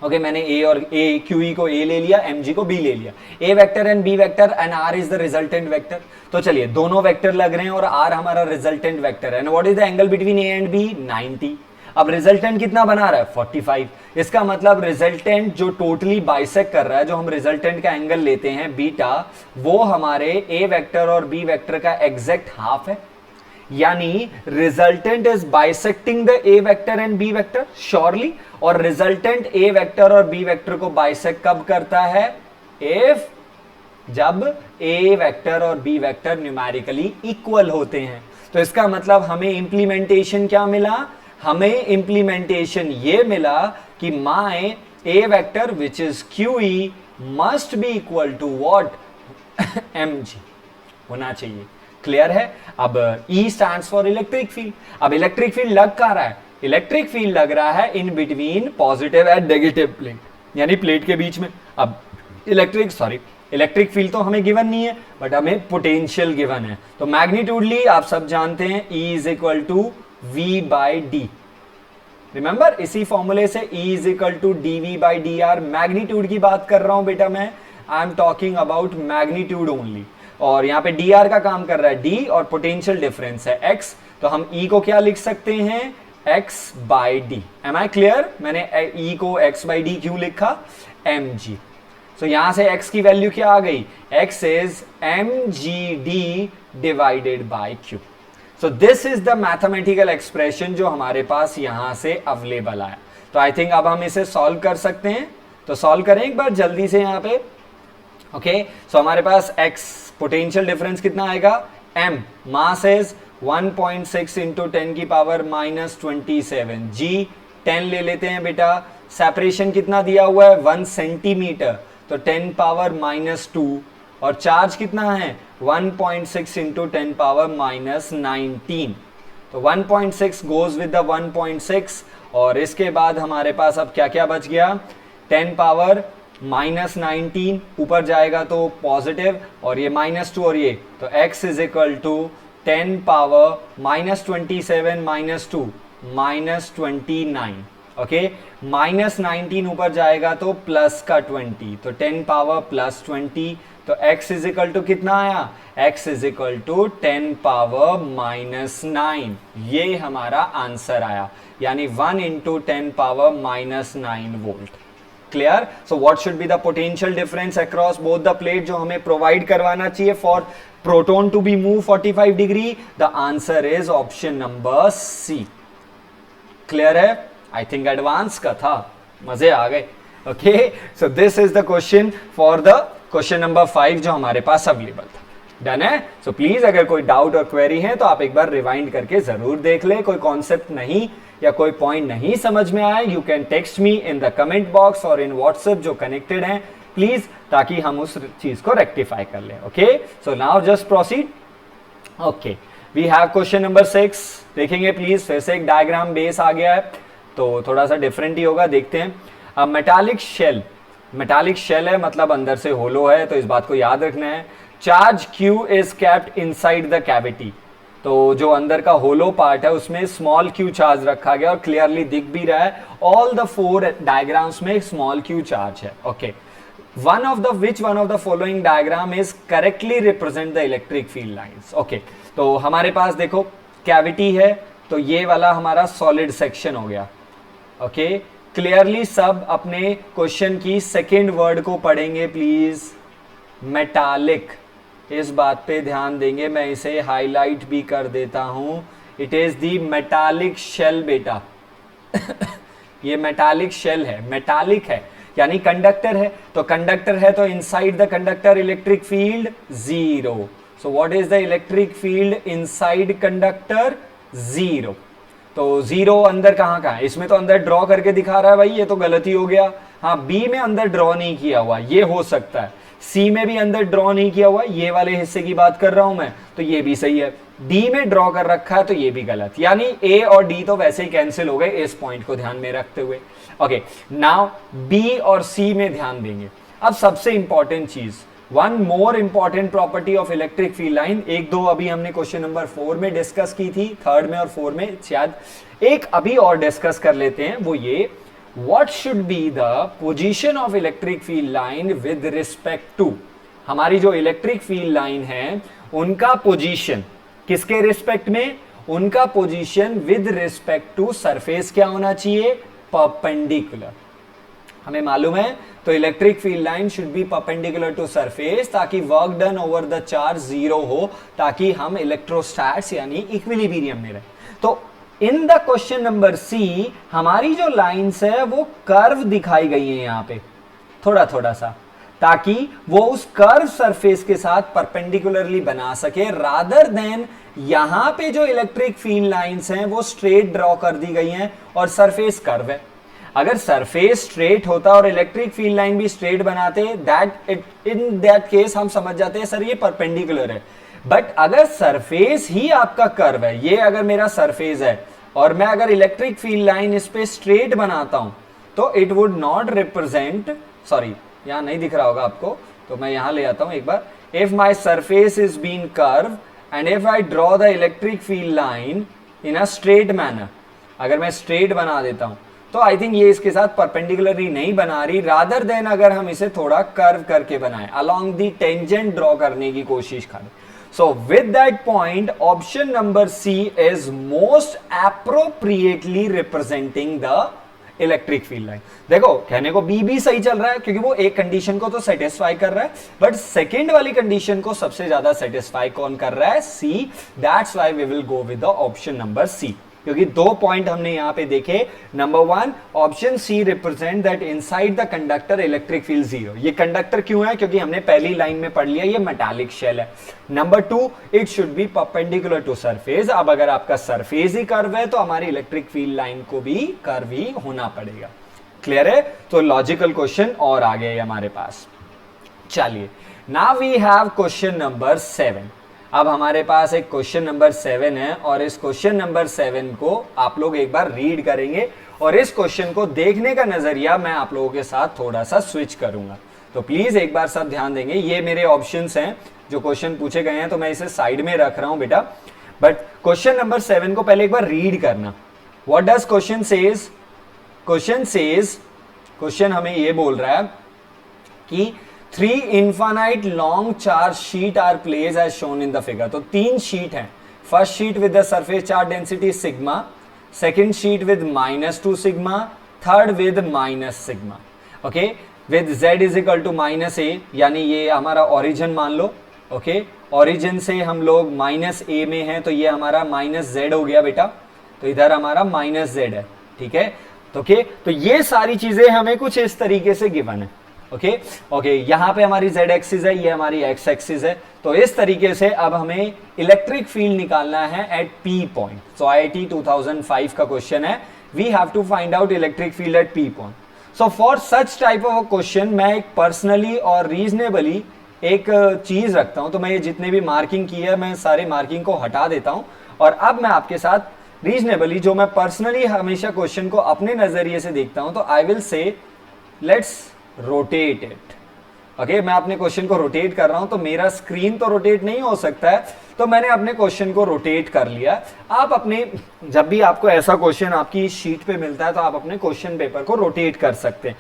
Okay, मैंने ए और ए QE को ए ले लिया, mg को बी ले लिया। A vector and B vector and r is the resultant vector. तो चलिए दोनों वेक्टर लग रहे हैं और r हमारा रिजल्टेंट वेक्टर है। And what is the angle between A and B? 90। अब रिजल्टेंट कितना बना रहा है? 45। इसका मतलब रिजल्टेंट जो टोटली बाइसेक्ट कर रहा है, जो हम रिजल्टेंट का एंगल लेते हैं बीटा, वो हमारे ए वेक्टर और बी वेक्टर का एग्जैक्ट हाफ है। यानी resultant is bisecting the A vector and B vector surely. और रिजल्टेंट ए वेक्टर और बी वेक्टर को बाइसेक्ट कब करता है? इफ जब ए वेक्टर और बी वेक्टर न्यूमेरिकली इक्वल होते हैं। तो इसका मतलब हमें इंप्लीमेंटेशन क्या मिला? हमें इंप्लीमेंटेशन ये मिला कि my A vector which is QE must be equal to what? mg होना चाहिए। क्लियर है? अब E stands for electric field. अब इलेक्ट्रिक फील्ड लग कहां रहा है? इलेक्ट्रिक फील्ड लग रहा है in between positive and negative plate, यानी प्लेट के बीच में। अब इलेक्ट्रिक फील्ड तो हमें गिवन नहीं है, बट हमें पोटेंशियल गिवन है। तो मैग्नीट्यूडली आप सब जानते हैं E is equal to V by d. Remember, इसी फॉर्मूले से E is equal to dV by dr। Magnitude की बात कर रहा हूं बेटा मैं, I am talking about magnitude only. और यहाँ पे dr का काम कर रहा है d, और पोटेंशियल डिफरेंस है x। तो हम E को क्या लिख सकते हैं? x by d. Am I clear? मैंने E को x बाई डी क्यों लिखा? mg। सो यहां से x की वैल्यू क्या आ गई? x is mgd divided by q। So this is the mathematical expression जो हमारे पास यहां से अवेलेबल आया। तो आई थिंक अब हम इसे सॉल्व कर सकते हैं। तो सॉल्व करें एक बार जल्दी से यहां पे। ओके, सो हमारे पास x पोटेंशियल डिफरेंस कितना आएगा? m मास इज 1.6 इंटू 10 की पावर माइनस 27। g 10 ले लेते हैं बेटा। सेपरेशन कितना दिया हुआ है? 1 सेंटीमीटर, तो 10 पावर माइनस 2। और चार्ज कितना है? 1.6 इंटू 10 पावर माइनस 19। तो 1.6 गोज विद द 1.6, और इसके बाद हमारे पास अब क्या क्या बच गया? 10 पावर माइनस 19 ऊपर जाएगा तो पॉजिटिव, और ये माइनस 2 और ये, तो x is equal to 10 power minus 27 minus 2 minus 29। Okay, minus 19 ऊपर जाएगा तो प्लस का 20, तो 10 पावर प्लस 20। तो x इज इक्वल टू कितना आया? x is equal to 10 power minus 9। ये हमारा आंसर आया, यानी 1 into 10 power minus 9 volt. Clear? So what should be the potential difference across both the plate जो हमें प्रोवाइड करवाना चाहिए for proton to be move 45 degree? The answer is option number C. Clear है? I think advance का था, मजे आ गए। Okay, so this is the question for the question number 5 जो हमारे पास अवेलेबल था। डन है। सो प्लीज अगर कोई डाउट और क्वेरी है तो आप एक बार रिवाइंड करके जरूर देख ले। कोई कॉन्सेप्ट नहीं या कोई पॉइंट नहीं समझ में आए, you can text me in the comment box और इन व्हाट्सएप जो कनेक्टेड हैं प्लीज, ताकि हम उस चीज को रेक्टिफाई कर लें। Okay, so now just proceed. Okay, we have question number 6 देखेंगे प्लीज। फिर से एक डायग्राम बेस आ गया है तो थोड़ा सा डिफरेंट ही होगा, देखते हैं। अब मेटालिक शेल है मतलब अंदर से होलो है, तो इस बात को याद रखना है। Charge Q is kept inside the cavity, तो जो अंदर का होलो पार्ट है उसमें स्मॉल q चार्ज रखा गया और क्लियरली दिख भी रहा है। ऑल द 4 डायग्राम्स में स्मॉल q चार्ज है। Okay, one of the following diagram is correctly represent the electric field lines। Okay, तो हमारे पास देखो कैविटी है, तो ये वाला हमारा सॉलिड सेक्शन हो गया। ओके, क्लियरली सब अपने क्वेश्चन की सेकेंड वर्ड को पढ़ेंगे प्लीज, मेटालिक। इस बात पे ध्यान देंगे, मैं इसे हाईलाइट भी कर देता हूं। It is the metallic shell बेटा। ये मेटालिक शेल है, मेटालिक है यानी कंडक्टर है, तो कंडक्टर है तो inside the conductor electric field 0। So what is the electric field inside conductor? 0। तो 0 अंदर कहाँ है? इसमें तो अंदर ड्रॉ करके दिखा रहा है भाई, ये तो गलती हो गया। हाँ, बी में अंदर ड्रॉ नहीं किया हुआ, ये हो सकता है। सी में भी अंदर ड्रॉ नहीं किया हुआ, ये वाले हिस्से की बात कर रहा हूं मैं, तो ये भी सही है। डी में ड्रॉ कर रखा है तो ये भी गलत, यानी ए और डी तो वैसे ही कैंसिल हो गए, इस पॉइंट को ध्यान में रखते हुए। ओके, नाउ बी और सी में ध्यान देंगे। अब सबसे इंपॉर्टेंट चीज, one more important property of electric field line, एक दो अभी हमने क्वेश्चन नंबर 4 में डिस्कस की थी, 3rd में और 4 में शायद, एक अभी और डिस्कस कर लेते हैं। वो ये, what should be the position of electric field line with respect to, हमारी जो इलेक्ट्रिक फील्ड लाइन है उनका पोजीशन किसके रिस्पेक्ट में? उनका position with respect to surface क्या होना चाहिए? परपेंडिकुलर। हमें मालूम है, तो electric field line should be perpendicular to surface, ताकि work done over the charge 0 हो, ताकि हम इलेक्ट्रोस्टैट्स यानी इक्विलिब्रियम में रहे। तो in the question number C हमारी जो लाइंस है वो कर्व दिखाई गई है यहां पे थोड़ा थोड़ा सा, ताकि वो उस कर्व सरफेस के साथ परपेंडिकुलरली बना सके, रादर देन यहां पे जो इलेक्ट्रिक फील्ड लाइंस हैं वो स्ट्रेट ड्रॉ कर दी गई हैं और सरफेस कर्व है। अगर सरफेस स्ट्रेट होता और इलेक्ट्रिक फील्ड लाइन भी स्ट्रेट बनाते, इन दैट केस हम समझ जाते हैं सर ये परपेंडिकुलर है। बट अगर सरफेस ही आपका कर्व है, ये अगर मेरा सरफेस है और मैं अगर इलेक्ट्रिक फील्ड लाइन इस पे स्ट्रेट बनाता हूं, तो it would not represent, sorry यहां नहीं दिख रहा होगा आपको, तो मैं यहां ले आता हूं एक बार। If my surface is been curve and if I draw the electric field line in a straight manner, अगर मैं स्ट्रेट बना देता हूं, तो आई थिंक ये इसके साथ परपेंडिकुलरली नहीं बना रही, रादर देन अगर हम इसे थोड़ा कर्व करके बनाएं, अलोंग दी टेंजेंट ड्रॉ करने की कोशिश करें। So with that point, option number C is most appropriately representing the electric field line. देखो कहने को बी भी सही चल रहा है, क्योंकि वो एक कंडीशन को तो सेटिस्फाई कर रहा है, बट सेकेंड वाली कंडीशन को सबसे ज्यादा सेटिस्फाई कौन कर रहा है? C. That's why we will go with the option number C, क्योंकि 2 पॉइंट हमने यहां पे देखे। Number 1, option C represent that inside the conductor electric field 0। ये कंडक्टर क्यों है? क्योंकि हमने पहली लाइन में पढ़ लिया ये मेटालिक शेल है। Number 2, it should be perpendicular to surface. अब अगर आपका सरफेस ही कर्व है तो हमारी इलेक्ट्रिक फील्ड लाइन को भी कर्व ही होना पड़ेगा। क्लियर है? तो लॉजिकल क्वेश्चन और आ गए हमारे पास। चलिए, now we have question number 7। अब हमारे पास एक क्वेश्चन नंबर 7 है और इस क्वेश्चन नंबर 7 को आप लोग एक बार रीड करेंगे और इस क्वेश्चन को देखने का नजरिया मैं आप लोगों के साथ थोड़ा सा स्विच करूंगा। तो प्लीज एक बार सब ध्यान देंगे। ये मेरे ऑप्शंस हैं जो क्वेश्चन पूछे गए हैं, तो मैं इसे साइड में रख रहा हूं बेटा, बट क्वेश्चन नंबर 7 को पहले एक बार रीड करना। What does question says? Question हमें ये बोल रहा है कि 3 infinite long charge sheet are placed as shown in the figure। तो 3 शीट हैं। First sheet with the surface charge density sigma, second sheet with -2 sigma, third with -sigma. Okay, with z is equal to -a, यानी ये हमारा origin मान लो। Okay, origin से हम लोग -a में हैं, तो ये हमारा -z हो गया बेटा, तो इधर हमारा -z है। ठीक है, ओके तो ये सारी चीजें हमें कुछ इस तरीके से गिवन है। ओके यहां पे हमारी z एक्सिस है, ये हमारी x एक्सिस है। तो इस तरीके से अब हमें इलेक्ट्रिक फील्ड निकालना है at p point. So IIT 2005 का क्वेश्चन है, we have to find out electric field at p point. So for such type of a question मैं एक पर्सनली और रीजनेबली एक चीज रखता हूं। तो मैं ये जितने भी मार्किंग की है मैं सारे मार्किंग को हटा देता हूं और अब मैं आपके साथ रीजनेबली जो मैं पर्सनली हमेशा क्वेश्चन को अपने नजरिए से देखता हूं, तो I will say let's rotate it. Okay मैं अपने क्वेश्चन को रोटेट कर रहा हूं, तो मेरा स्क्रीन तो रोटेट नहीं हो सकता है, तो मैंने अपने क्वेश्चन को रोटेट कर लिया। आप अपने जब भी आपको ऐसा क्वेश्चन आपकी शीट पे मिलता है तो आप अपने क्वेश्चन पेपर को रोटेट कर सकते हैं।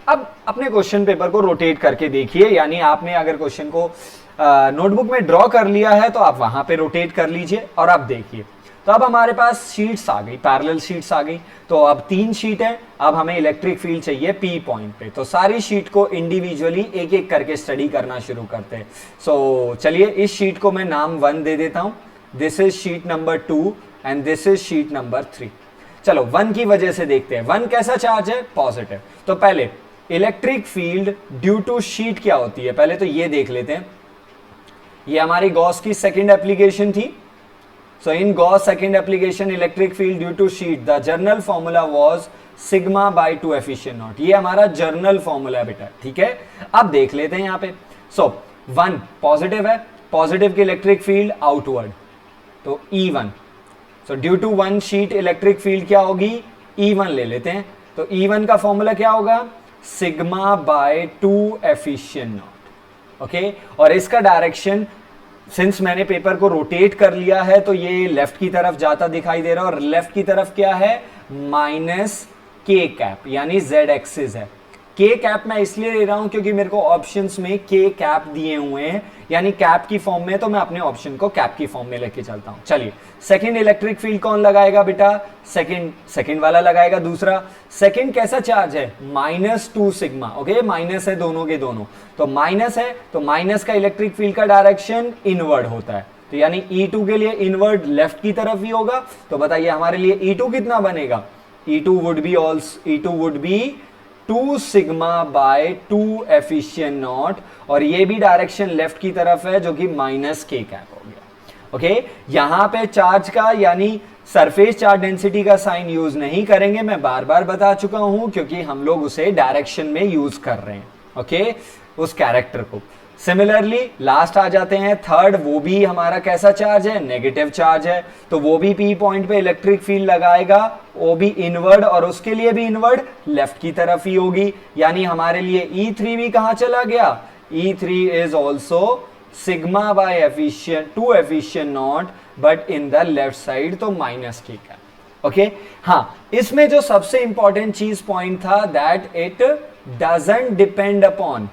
अब अपने क्वेश्चन पेपर को रोटेट करके देखिए, यानी आपने अगर क्वेश्चन को नोटबुक में ड्रॉ कर लिया है तो आप वहां पे रोटेट कर लीजिए और अब देखिए। तो अब हमारे पास शीट्स आ गई, पैरेलल शीट्स आ गई। तो अब 3 शीट है, अब हमें इलेक्ट्रिक फील्ड चाहिए P पॉइंट पे। तो सारी शीट को इंडिविजुअली एक एक करके स्टडी करना शुरू करते हैं। सो चलिए इस शीट को मैं नाम 1 दे देता हूं। This is sheet number 2 and this is sheet number 3। चलो 1 की वजह से देखते हैं 1 कैसा चार्ज है, पॉजिटिव। तो पहले electric field due to sheet क्या होती है, पहले तो ये देख लेते हैं। ये हमारी गॉस की सेकेंड एप्लीकेशन थी। So in Gauss second application electric field due to sheet, the journal formula was sigma by 2 efficient naught। ये हमारा जर्नल फॉर्मूला है बेटा, ठीक है। अब देख लेते हैं यहाँ पे। So 1 पॉजिटिव है, पॉजिटिव की इलेक्ट्रिक फील्ड आउटवर्ड, तो E1। So due to 1 sheet electric field क्या होगी, E1 ले लेते हैं। तो E1 का फॉर्मूला क्या होगा, sigma by 2 epsilon not. Okay और इसका डायरेक्शन सिंस मैंने पेपर को रोटेट कर लिया है तो ये लेफ्ट की तरफ जाता दिखाई दे रहा है और लेफ्ट की तरफ क्या है, माइनस के कैप, यानी z एक्सिस है। के कैप मैं इसलिए ले रहा हूं क्योंकि मेरे को ऑप्शंस में के कैप दिए हुए हैं, यानी कैप की फॉर्म में, तो मैं अपने ऑप्शन को कैप की फॉर्म में लेके चलता हूं। चलिए सेकंड इलेक्ट्रिक फील्ड कौन लगाएगा बेटा, सेकंड वाला लगाएगा। दूसरा सेकंड कैसा चार्ज है, -2 सिग्मा। ओके माइनस है दोनों के दोनों, तो माइनस है, तो माइनस का इलेक्ट्रिक फील्ड का डायरेक्शन इनवर्ड होता है, तो यानी E2 के लिए इनवर्ड लेफ्ट की तरफ ही होगा। तो बताइए हमारे लिए E2 कितना बनेगा, E2 would be 2 sigma by 2 epsilon not, और ये भी डायरेक्शन लेफ्ट की तरफ है जो कि माइनस के कैप हो गया। ओके यहां पे चार्ज का यानी सरफेस चार्ज डेंसिटी का साइन यूज नहीं करेंगे, मैं बार बार बता चुका हूं, क्योंकि हम लोग उसे डायरेक्शन में यूज कर रहे हैं। ओके उस कैरेक्टर को। सिमिलरली लास्ट आ जाते हैं थर्ड, वो भी हमारा कैसा चार्ज है, नेगेटिव चार्ज है, तो वो भी P पॉइंट पे इलेक्ट्रिक फील्ड लगाएगा, वो भी इनवर्ड, और उसके लिए भी इनवर्ड लेफ्ट की तरफ ही होगी, यानी हमारे लिए E3 भी कहां चला गया, E3 is also sigma bye efficient 2 epsilon not, but in the left side, तो माइनस के का। ओके हाँ इसमें जो सबसे इंपॉर्टेंट चीज पॉइंट था that it doesn't depend upon,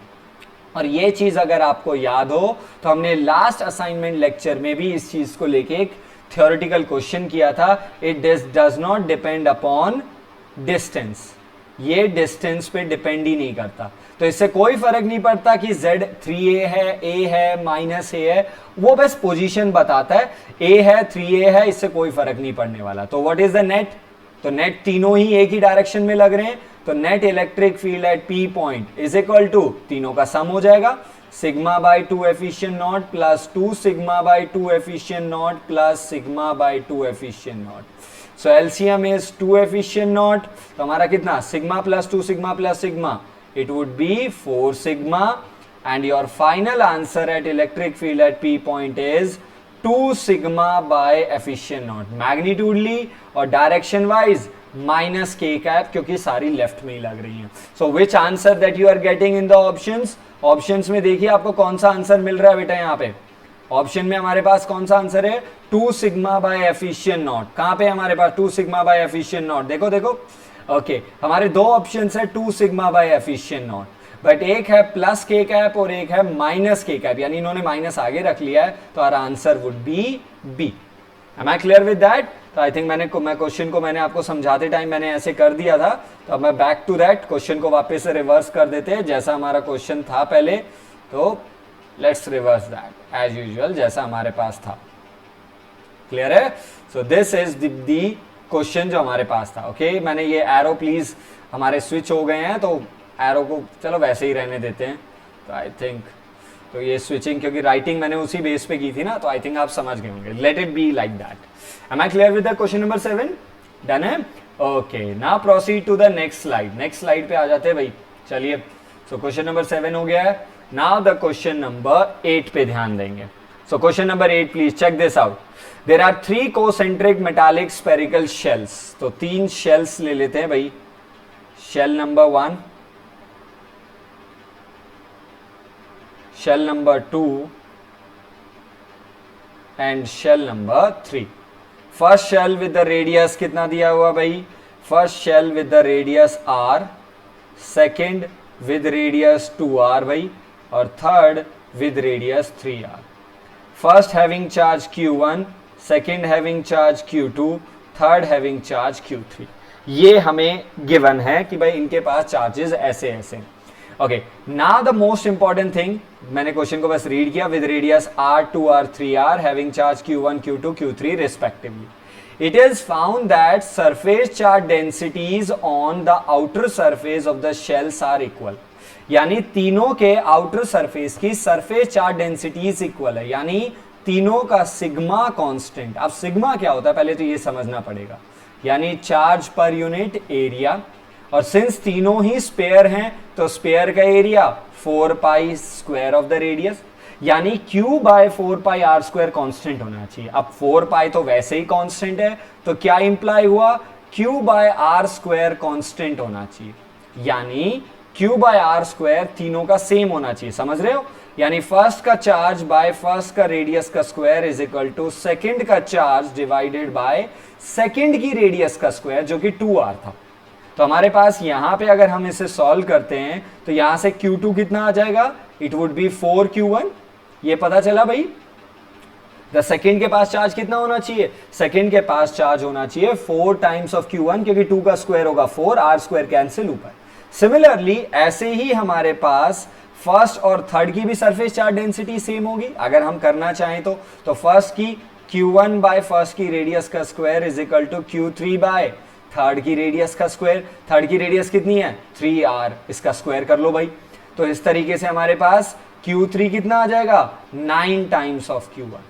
और ये चीज अगर आपको याद हो तो हमने लास्ट असाइनमेंट लेक्चर में भी इस चीज को लेके एक थ्योरेटिकल क्वेश्चन किया था, it does not depend upon distance, ये डिस्टेंस पे डिपेंड ही नहीं करता। तो इससे कोई फर्क नहीं पड़ता कि Z 3a है, A है, माइनस A है, वो बस पोजीशन बताता है, A है 3a है, इससे कोई फर्क नहीं पड़ने वाला। तो व्हाट इज द नेट, तो नेट तीनों ही एक ही डायरेक्शन में लग रहे हैं, तो net electric field at P point is equal to, तीनों का सम हो जाएगा, sigma by 2 epsilon naught plus 2 sigma by 2 epsilon naught plus sigma by 2 epsilon naught. So LCM is 2 epsilon naught, तो हमारा कितना, sigma plus 2 sigma plus sigma, it would be 4 sigma, and your final answer at electric field at P point is 2 sigma by efficient naught, magnitudely और direction wise minus k cap, क्योंकि सारी left में ही लग रही हैं। So which answer that you are getting in the options, options में देखिए आपको कौन सा आंसर मिल रहा है बेटा, यहाँ पे ऑप्शन में हमारे पास कौन सा आंसर है, 2 सिग्मा बाय एफिशिएंट नॉट। कहां पे हमारे पास 2 सिग्मा बाय एफिशिएंट नॉट, देखो देखो ओके हमारे दो ऑप्शन है 2 sigma bye efficient not, but एक है प्लस के कैप और एक है माइनस के कैप, यानी इन्होंने माइनस आगे रख लिया है, तो our answer would be B. Am I clear with that? तो आई थिंक मैं क्वेश्चन को मैंने आपको समझाते टाइम मैंने ऐसे कर दिया था, तो अब मैं बैक टू दैट क्वेश्चन को वापस से रिवर्स कर देते हैं जैसा हमारा क्वेश्चन था पहले, तो let's reverse that as usual जैसा हमारे पास था। क्लियर है? So this is the question जो हमारे पास था। ओके मैंने ये एरो प्लीज हमारे स्विच हो गए हैं, तो एरो को चलो वैसे ही रहने देते हैं। तो आई थिंक तो ये स्विचिंग, क्योंकि राइटिंग मैंने उसी बेस पे की थी ना, तो आई थिंक आप समझ गए होंगे। Let it be like that. Am I clear with the question number 7? Done है। Okay now proceed to the next slide. Next slide पे आ जाते हैं भाई। चलिए, सो क्वेश्चन नंबर 7 हो गया है। नाउ द क्वेश्चन नंबर 8 पे ध्यान देंगे। So question number 8, please check this out. There are 3 concentric metallic spherical shells। तो 3 शेल्स ले लेते हैं भाई। Shell number 1, shell number 2 and shell number 3। First shell with the radius कितना दिया हुआ भाई? First shell with the radius r, second with radius 2r भाई, और third with radius 3r। First having charge q1, second having charge q2, third having charge q3। ये हमें given है कि भाई इनके पास चार्जेस ऐसे ऐसे। Okay now the most important thing, मैंने क्वेश्चन को बस रीड किया। With radius r2 r3r having charge q1 q2 q3 respectively, it is found that surface charge densities on the outer surface of the shells are equal. यानी तीनों के outer surface की surface charge densities equal है, यानी तीनों का sigma constant. अब sigma क्या होता है पहले तो ये समझना पड़ेगा, यानी चार्ज पर यूनिट एरिया। और सिंस तीनों ही स्पेयर हैं तो स्पेयर का area 4 pi square of the radius, यानी q by 4 pi r square constant होना चाहिए। अब 4 पाई तो वैसे ही कॉन्स्टेंट है, तो क्या इंप्लाई हुआ? q by r square constant होना चाहिए, यानी q बाय आर स्क्वायर तीनों का सेम होना चाहिए। समझ रहे हो? यानी फर्स्ट का चार्ज बाय फर्स्ट का रेडियस का square is equal to second का चार्ज डिवाइडेड बाय सेकेंड की रेडियस का स्क्वायर, जो कि 2r था। तो हमारे पास यहां पे अगर हम इसे सॉल्व करते हैं तो यहां से q2 कितना आ जाएगा? It would be 4q1। ये पता चला भाई। द सेकेंड के पास चार्ज कितना होना चाहिए? सेकेंड के पास चार्ज होना चाहिए 4 टाइम्स ऑफ q1, क्योंकि 2 का स्क्वायर होगा 4, r स्क्वायर कैंसिल ऊपर। सिमिलरली ऐसे ही हमारे पास फर्स्ट और थर्ड की भी सरफेस चार्ज डेंसिटी सेम होगी अगर हम करना चाहें तो फर्स्ट की q1 बाय फर्स्ट की रेडियस का square is equal to q3 by third की रेडियस का स्क्वायर। थर्ड की रेडियस कितनी है? 3r, इसका स्क्वायर कर लो भाई। तो इस तरीके से हमारे पास q3 कितना आ जाएगा? 9 टाइम्स ऑफ q1।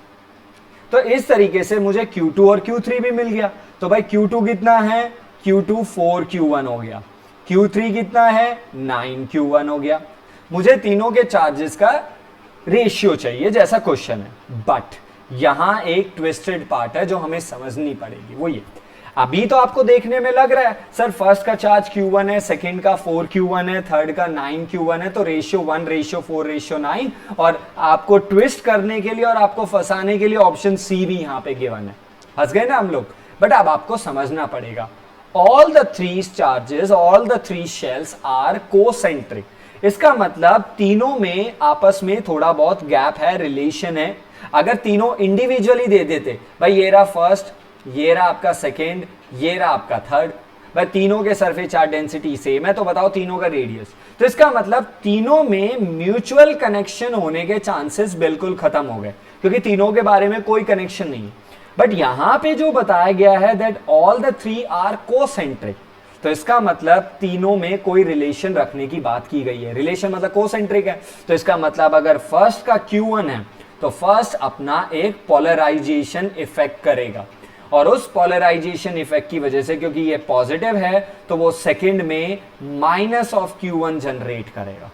तो इस तरीके से मुझे q2 और q3 भी मिल गया। तो भाई q2 कितना है? q2 4q1 हो गया। q3 कितना है? 9q1 हो गया। मुझे तीनों के चार्जेस का रेशियो चाहिए जैसा क्वेश्चन है, बट यहां एक ट्विस्टेड पार्ट है जो हमें समझनी पड़ेगी। वो ये, अभी तो आपको देखने में लग रहा है सर फर्स्ट का चार्ज q1 है, सेकंड का 4q1 है, थर्ड का 9q1 है, तो रेशियो 1 रेशियो 4 रेशियो 9, और आपको ट्विस्ट करने के लिए और आपको फंसाने के लिए ऑप्शन सी भी यहां पे गिवन है। फंस गए ना हम लोग? बट अब आपको समझना पड़ेगा, all the 3 charges, all the 3 shells are concentric. इसका मतलब तीनों में आपस में थोड़ा बहुत गैप है, रिलेशन है। अगर तीनों इंडिविजुअली दे देते, भाई ये रहा फर्स्ट, ये रहा आपका सेकेंड, ये रहा आपका थर्ड, भाई तीनों के सरफेस चार्ज डेंसिटी सेम है, तो बताओ तीनों का रेडियस। तो इसका मतलब तीनों में म्यूचुअल कनेक्शन होने के चांसेस बिल्कुल खत्म हो गए, क्योंकि तीनों के बारे में कोई कनेक्शन नहीं है। बट यहां पे जो बताया गया है that all the 3 are concentric, तो इसका मतलब तीनों में कोई रिलेशन रखने की बात की गई है। रिलेशन मतलब कोसेंट्रिक है, तो इसका मतलब अगर फर्स्ट का q1 है तो फर्स्ट अपना एक पोलराइजेशन इफेक्ट करेगा, और उस पोलराइजेशन इफेक्ट की वजह से, क्योंकि ये पॉजिटिव है, तो वो सेकंड में माइनस ऑफ q1 जनरेट करेगा।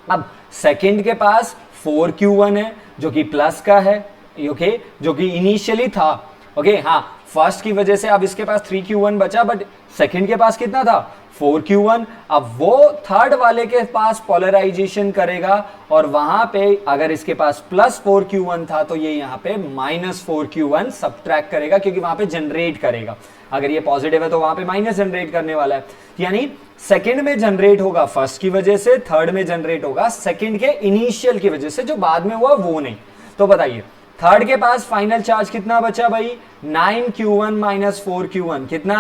अब सेकंड के पास 4q1 है जो कि प्लस का है, ओके, जो कि इनिशियली था, ओके। हाँ, फर्स्ट की वजह से अब इसके पास 3q1 बचा, बट सेकंड के पास कितना था? 4q1। अब वो थर्ड वाले के पास पोलराइजेशन करेगा, और वहां पे अगर इसके पास प्लस 4q1 था तो ये यहां पे माइनस 4q1 सब्ट्रैक्ट करेगा, क्योंकि वहां पे जनरेट करेगा। अगर ये पॉजिटिव है तो वहां पे माइनस जनरेट करने वाला है, यानी सेकंड में जनरेट होगा फर्स्ट की वजह से, थर्ड में जनरेट होगा सेकंड के इनिशियल की वजह से, जो बाद में हुआ वो नहीं। तो बताइए थर्ड के पास फाइनल चार्ज कितना बचा भाई? 9q1 माइनस 4q1 कितना?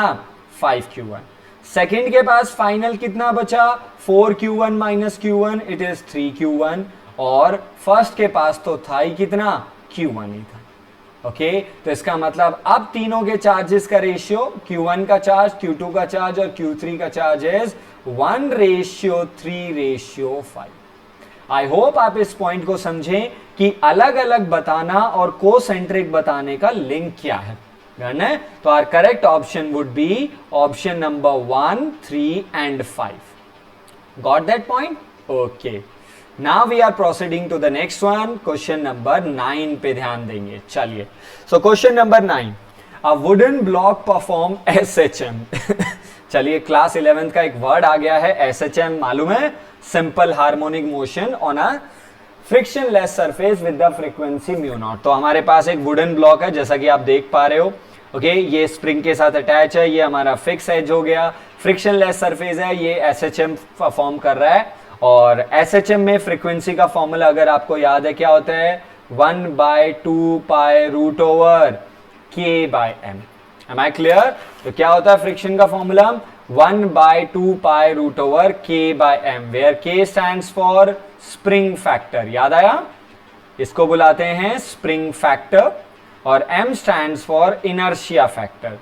5q1। सेकंड के पास फाइनल कितना बचा? 4q1 minus q1, it is 3q1। और फर्स्ट के पास तो था ही कितना? q1 ही था। ओके तो इसका मतलब अब तीनों के चार्जेस का रेशियो Q1 का चार्ज, Q2 का चार्ज और Q3 का चार्ज इज 1:3:5। आई होप आप इस पॉइंट को समझें कि अलग अलग बताना और कोसेंट्रिक बताने का लिंक क्या है। डन है? तो are correct option would be option number 1, 3 and 5। Got that point? Okay, now we are proceeding to the next one. Question number 9 पे ध्यान देंगे। चलिए, so question number 9, a wooden block perform SHM। चलिए, class 11th का एक word आ गया है SHM, मालूम है? Simple harmonic motion on a frictionless surface with the frequency mu naught. तो हमारे पास एक वुडन ब्लॉक है, जैसा कि आप देख पा रहे हो। ओके, ये स्प्रिंग के साथ अटैच है, ये हमारा फिक्स एज हो गया, फ्रिक्शनलेस सरफेस है, ये SHM परफॉर्म कर रहा है। और SHM में फ्रीक्वेंसी का फॉर्मूला अगर आपको याद है क्या होता है, 1/2π√k/m। Am I clear? तो क्या होता है फ्रिक्शन का formula? 1/2π√k/m, where k stands for spring factor. याद आया? इसको बुलाते हैं स्प्रिंग फैक्टर, और m stands for inertia factor,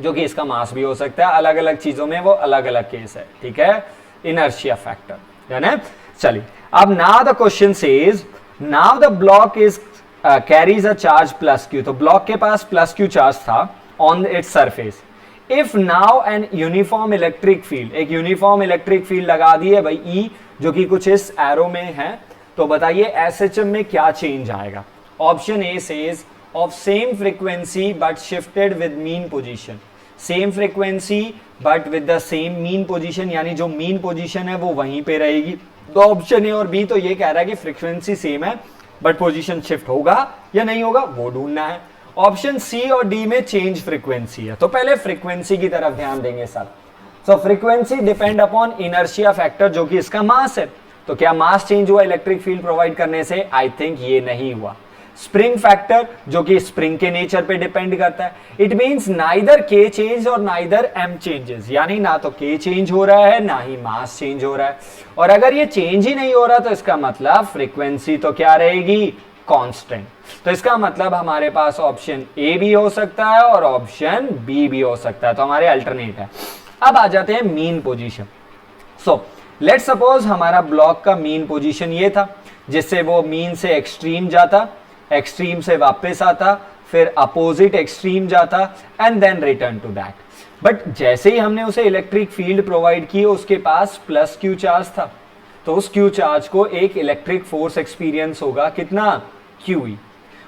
जो कि इसका मास भी हो सकता है। अलग अलग चीजों में वो अलग अलग केस है, ठीक है? इनर्शिया फैक्टर, है ना? चलिए, अब now the question says, now the block is carries a charge +q। तो ब्लॉक के पास +q चार्ज था on its surface. If now an uniform electric field, एक यूनिफॉर्म इलेक्ट्रिक फील्ड लगा दी है भाई E, जो कि कुछ इस एरो में है, तो बताइए SHM में क्या चेंज आएगा? Option A sage of same frequency but shifted with mean position. Same frequency but with the same mean position, यानी जो मीन पोजीशन है वो वहीं पे रहेगी। तो ऑप्शन ए और बी तो ये कह रहा है कि फ्रीक्वेंसी सेम है बट पोजीशन शिफ्ट होगा या नहीं होगा वो ढूंढना है। ऑप्शन सी और डी में चेंज फ्रीक्वेंसी है। तो पहले फ्रीक्वेंसी की तरफ ध्यान देंगे sir. So frequency depend upon inertia factor, जो कि इसका मास है। तो क्या मास चेंज हुआ इलेक्ट्रिक फील्ड प्रोवाइड करने से? आई थिंक ये नहीं हुआ। स्प्रिंग फैक्टर, जो कि स्प्रिंग के नेचर पे डिपेंड करता है। इट मींस नाइदर के चेंज और नाइदर एम चेंजेस, यानी ना तो के चेंज हो रहा है ना ही मास चेंज हो रहा है। और अगर ये चेंज ही नहीं हो रहा तो इसका मतलब फ्रीक्वेंसी तो क्या रहेगी? कांस्टेंट। तो इसका मतलब हमारे पास ऑप्शन ए भी हो सकता है और ऑप्शन बी भी हो सकता है। तो हमारे अल्टरनेट है। अब आ जाते हैं mean position. So let's suppose हमारा ब्लॉक का मीन पोजीशन ये था, जिससे वो मीन से एक्सट्रीम जाता, एक्सट्रीम से वापस आता, फिर अपोजिट एक्सट्रीम जाता and then return to that. But जैसे ही हमने उसे इलेक्ट्रिक फील्ड प्रोवाइड की, उसके पास +q चार्ज था, तो उस q चार्ज को एक इलेक्ट्रिक फोर्स एक्सपीरियंस होगा, कितना? QE।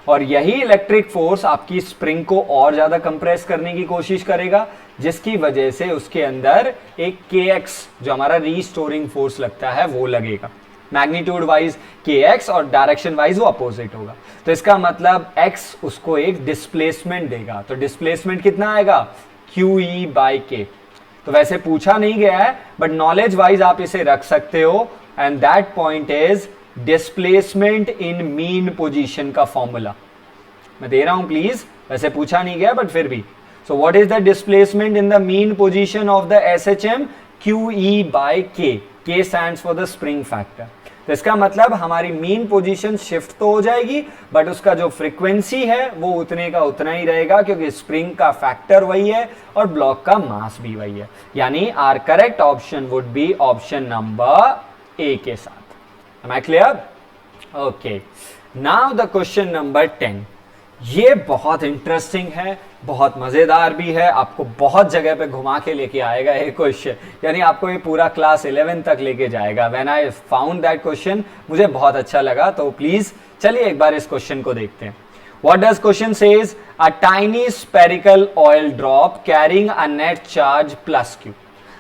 और यही इलेक्ट्रिक फोर्स आपकी स्प्रिंग को और ज्यादा कंप्रेस करने की कोशिश करेगा, जिसकी वजह से उसके अंदर एक kx, जो हमारा रीस्टोरिंग फोर्स लगता है, वो लगेगा। मैग्नीट्यूड वाइज kx और डायरेक्शन वाइज वो अपोजिट होगा। तो इसका मतलब x उसको एक डिस्प्लेसमेंट देगा। तो डिस्प्लेसमेंट कितना आएगा? QE/k। तो वैसे पूछा नहीं गया है, बट नॉलेज वाइज आप इसे रख सकते हो, and that point is displacement in mean position का फॉर्मूला मैं दे रहा हूं प्लीज। वैसे पूछा नहीं गया बट फिर भी। सो what is the displacement in the mean position of the SHM? QE/k। K stands for the spring factor। तो इसका मतलब हमारी मीन पोजीशन शिफ्ट तो हो जाएगी, बट उसका जो फ्रीक्वेंसी है वो उतने का उतना ही रहेगा, क्योंकि स्प्रिंग का फैक्टर वही है और ब्लॉक का मास भी वही है। यानी are correct option would be option number A के साथ। Am I clear? Okay. Now the question number 10। ये बहुत इंटरेस्टिंग है, बहुत मजेदार भी है, आपको बहुत जगह पे घुमा के लेके आएगा ये क्वेश्चन, यानी आपको ये पूरा क्लास 11 तक लेके जाएगा। When I found that question, मुझे बहुत अच्छा लगा। तो प्लीज चलिए एक बार इस क्वेश्चन को देखते हैं। What does question says? A tiny spherical oil drop carrying a net charge +q।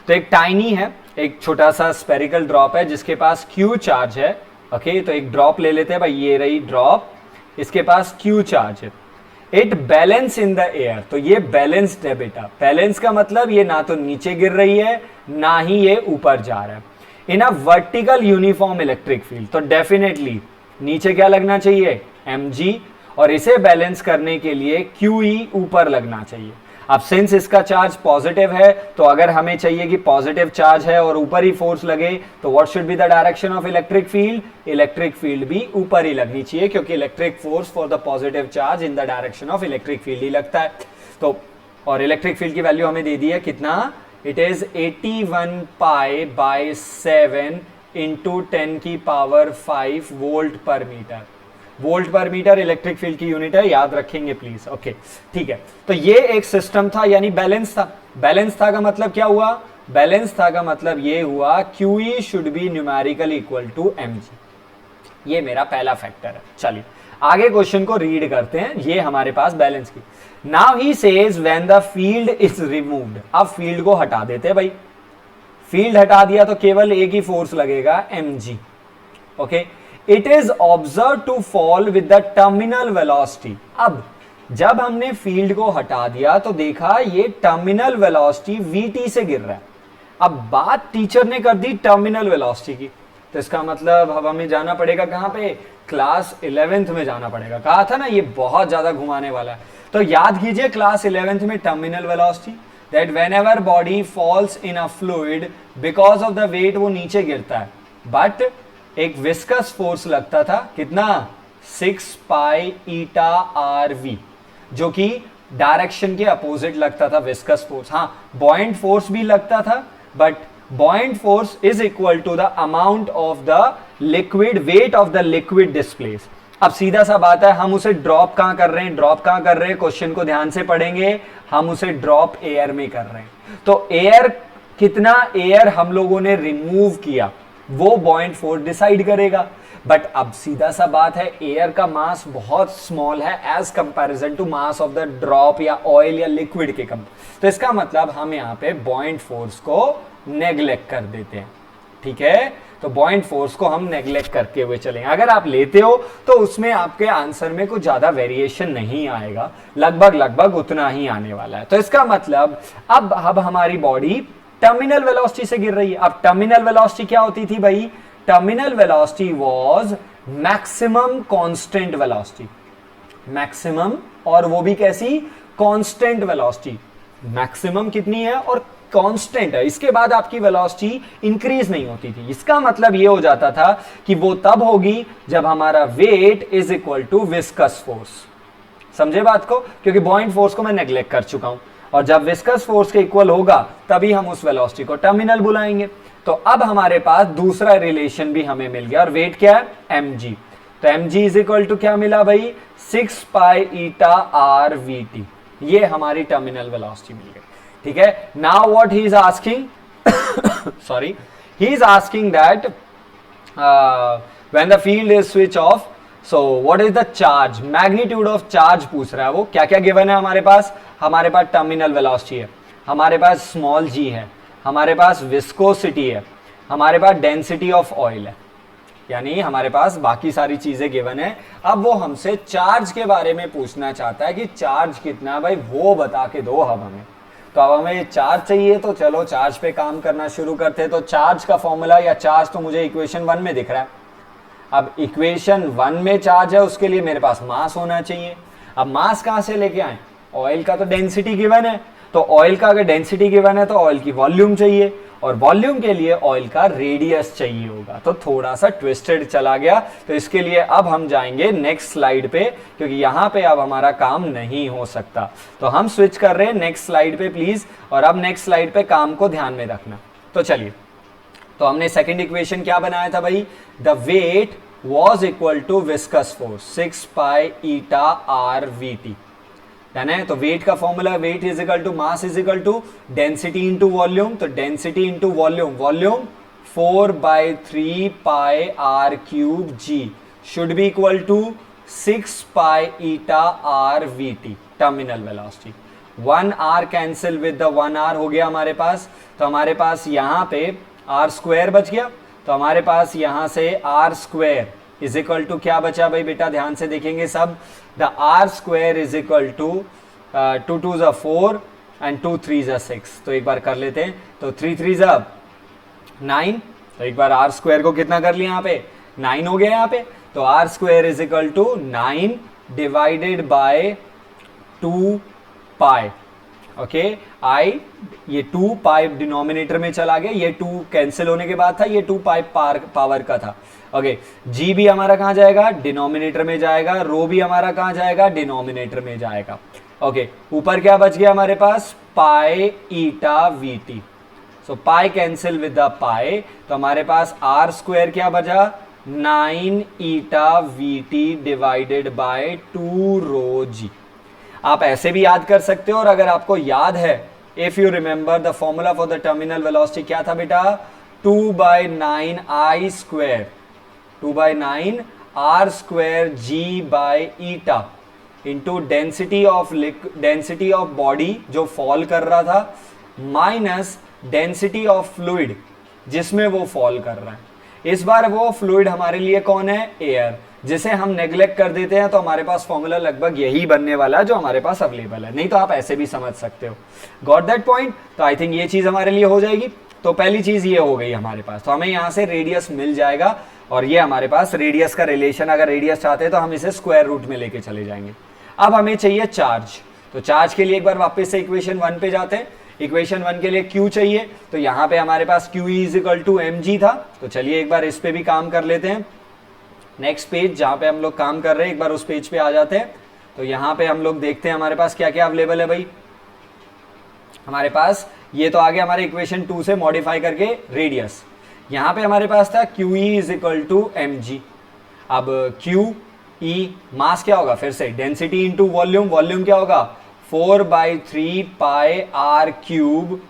तो एक टाइनी है, एक छोटा सा स्पेरिकल ड्रॉप है जिसके पास Q चार्ज है। ओके, तो एक ड्रॉप ले लेते हैं भाई, ये रही ड्रॉप, इसके पास Q चार्ज है। It balance in the air. तो ये बैलेंस्ड है बेटा। बैलेंस का मतलब ये ना तो नीचे गिर रही है ना ही ये ऊपर जा रहा है। In a vertical uniform electric field, तो डेफिनेटली नीचे क्या लगना चाहिए? mg, और इसे बैलेंस करने के लिए QE ऊपर लगना चाहिए। अब सिंस इसका चार्ज पॉजिटिव है, तो अगर हमें चाहिए कि पॉजिटिव चार्ज है और ऊपर ही फोर्स लगे, तो what should be the direction of electric field? Electric field भी ऊपर ही लगनी चाहिए, क्योंकि electric force for the positive charge in the direction of electric field ही लगता है। तो और इलेक्ट्रिक फील्ड की वैल्यू हमें दे दी है कितना? It is 81 pi by 7 into 10 की पावर 5 वोल्ट पर मीटर। वोल्ट पर मीटर इलेक्ट्रिक फील्ड की यूनिट है, याद रखेंगे प्लीज। ओके, ठीक है। तो ये एक सिस्टम था, यानी बैलेंस था। बैलेंस था का मतलब क्या हुआ? बैलेंस था का मतलब ये हुआ QE should be numerical equal to mg। ये मेरा पहला फैक्टर है। चलिए आगे क्वेश्चन को रीड करते हैं। ये हमारे पास बैलेंस की। Now he says when the field is removed. अब फील्ड को हटा देते हैं भाई। फील्ड हटा दिया तो केवल एक ही फोर्स लगेगा, mg। Okay, it is observe to fall with the terminal velocity. अब जब हमने फील्ड को हटा दिया तो देखा ये टर्मिनल वेलोसिटी vt से गिर रहा है। अब बात टीचर ने कर दी टर्मिनल वेलोसिटी की, तो इसका मतलब अब हमें जाना पड़ेगा कहां पे? क्लास 11th में जाना पड़ेगा। कहा था ना ये बहुत ज्यादा घुमाने वाला है। तो याद कीजिए क्लास 11th में terminal velocity, that whenever body falls in a fluid because of the weight, वो नीचे गिरता है, बट एक विस्कस फोर्स लगता था। कितना? 6 पाई ईटा RV, जो कि डायरेक्शन के अपोजिट लगता था विस्कस फोर्स। हाँ, बॉइंट फोर्स भी लगता था, but buoyant force is equal to the amount of the liquid, weight of the liquid displace. अब सीधा सा बात है, हम उसे ड्रॉप कहां कर रहे हैं? ड्रॉप कहां कर रहे हैं? क्वेश्चन को ध्यान से पढ़ेंगे। हम उसे ड्रॉप एयर में कर रहे हैं। तो एयर, कितना एयर हम लोगों ने रिमूव किया, वो बॉइंट फोर्स डिसाइड करेगा। बट अब सीधा सा बात है, एयर का मास बहुत स्मॉल है as comparison to mass of the drop या ऑयल या लिक्विड के कम। तो इसका मतलब हम यहां पे बॉइंट फोर्स को नेग्लेक्ट कर देते हैं। ठीक है, तो बॉइंट फोर्स को हम नेग्लेक्ट करके हुए चलेंगे। अगर आप लेते हो तो उसमें आपके आंसर में कुछ ज्यादा वेरिएशन नहीं आएगा, लगभग लगभग उतना ही आने वाला है। तो इसका मतलब अब हमारी बॉडी टर्मिनल वेलोसिटी से गिर रही है। अब टर्मिनल वेलोसिटी क्या होती थी भाई? Terminal velocity was maximum constant velocity. Maximum, और वो भी कैसी? Constant velocity. मैक्सिमम कितनी है और कांस्टेंट है, इसके बाद आपकी वेलोसिटी इंक्रीज नहीं होती थी। इसका मतलब ये हो जाता था कि वो तब होगी जब हमारा weight is equal to viscous force. समझे बात को? क्योंकि बॉइंट फोर्स को मैं नेग्लेक्ट कर चुका हूं, और जब विस्कस फोर्स के इक्वल होगा तभी हम उस वेलोसिटी को टर्मिनल बुलाएंगे। तो अब हमारे पास दूसरा रिलेशन भी हमें मिल गया, और वेट क्या है? mg। तो mg इज इक्वल टू क्या मिला भाई? 6 पाई ईटा RVT। ये हमारी टर्मिनल वेलोसिटी मिल गई। ठीक है, now what he is asking, sorry, he is asking that when the field is switch off, so what is the charge, magnitude of charge पूछ रहा है वो। क्या क्या गिवन है हमारे पास? हमारे पास टर्मिनल वेलोसिटी है, हमारे पास स्मॉल g है, हमारे पास विस्कोसिटी है, हमारे पास डेंसिटी ऑफ ऑयल है, यानी हमारे पास बाकी सारी चीजें गिवन है। अब वो हमसे चार्ज के बारे में पूछना चाहता है कि चार्ज कितना भाई, वो बता के दो अब हमें। तो अब हमें चार्ज चाहिए, तो चलो चार्ज पे काम करना शुरू करते हैं। तो चार्ज का फॉर्मूला या चार्ज तो मुझे इक्वेशन 1 में दिख रहा है। अब इक्वेशन 1 में चार्ज है, उसके लिए मेरे पास मास होना चाहिए। अब मास कहां से लेके आए? ऑयल का तो डेंसिटी गिवन है, तो ऑयल का अगर डेंसिटी गिवन है तो ऑयल की वॉल्यूम चाहिए, और वॉल्यूम के लिए ऑयल का रेडियस चाहिए होगा। तो थोड़ा सा ट्विस्टेड चला गया, तो इसके लिए अब हम जाएंगे नेक्स्ट स्लाइड पे, क्योंकि यहां पे अब हमारा काम नहीं हो सकता। तो हम स्विच कर रहे हैं नेक्स्ट स्लाइड पे प्लीज, और अब नेक्स्ट स्लाइड पे काम को ध्यान में रखना। तो चलिए, तो हमने सेकंड इक्वेशन क्या बनाया था भाई? The weight was equal to viscous force 6 pi eta RVT, है। तो वेट का formula, weight is equal to mass is equal to density into volume. तो density into volume, volume 4/3 pi R³ should be equal to 6 pi eta RVT, terminal velocity. 1 R cancel with the 1 R हो गया हमारे पास। तो हमारे पास यहां पे R² बच गया। तो हमारे पास यहां से R² इज इक्वल टू क्या बचा भाई बेटा? ध्यान से देखेंगे सब। The R² is equal to 2 2 ज़ा 4 एंड 2 3 ज़ा 6। तो एक बार कर लेते हैं। तो 3 3 ज़ा 9। तो एक बार R² को कितना कर लिया? यहाँ पे 9 हो गया यहाँ पे। तो R² is equal to 9 divided by 2 pi. Okay I, ये 2 पाई डिनोमिनेटर में चला गया, ये 2 कैंसिल होने के बाद था, ये 2 पाई पावर का था। ओके जी भी हमारा कहां जाएगा, डिनोमिनेटर में जाएगा, रो भी हमारा कहां जाएगा, डिनोमिनेटर में जाएगा। ओके ऊपर क्या बच गया हमारे पास, pi eta V T. So pi cancel with the pi, तो हमारे पास आर स्क्वायर क्या बचा, 9 eta V T divided by 2 rho g. आप ऐसे भी याद कर सकते हो, और अगर आपको याद है, if you remember the formula for the terminal velocity क्या था बेटा, 2/9 आई square, 2/9 R square g by eta into density of body जो फॉल कर रहा था, माइनस डेंसिटी ऑफ फ्लूइड जिसमें वो फॉल कर रहा है। इस बार वो फ्लूइड हमारे लिए कौन है, एयर, जिसे हम नेग्लेक्ट कर देते हैं, तो हमारे पास फॉर्मूला लगभग यही बनने वाला है जो हमारे पास अवेलेबल है। नहीं तो आप ऐसे भी समझ सकते हो। Got that point. तो आई थिंक ये चीज हमारे लिए हो जाएगी। तो पहली चीज ये हो गई हमारे पास, तो हमें यहां से रेडियस मिल जाएगा, और ये हमारे पास रेडियस का रिलेशन, अगर रेडियस चाहते हैं तो हम इसे स्क्वायर रूट में लेके चले जाएंगे। अब हमें चाहिए चार्ज, तो चार्ज के लिए एक बार वापस से इक्वेशन 1 पे जाते हैं। इक्वेशन 1 के लिए Q चाहिए, तो यहां पे हमारे पास Q is equal to mg था। तो चलिए एक बार इस पे भी काम कर लेते हैं। नेक्स्ट पेज जहां पे हम लोग काम कर रहे हैं, एक बार उस पेज पे आ जाते हैं। तो यहां पे हम लोग देखते हैं हमारे पास क्या क्या अवेलेबल है भाई। हमारे पास ये तो आ गया हमारे इक्वेशन 2 से मॉडिफाई करके रेडियस। यहां पे हमारे पास था Qe is equal to mg। अब QE मास क्या होगा, फिर से डेंसिटी इंटू वॉल्यूम, वॉल्यूम क्या होगा 4/3 pi R cube,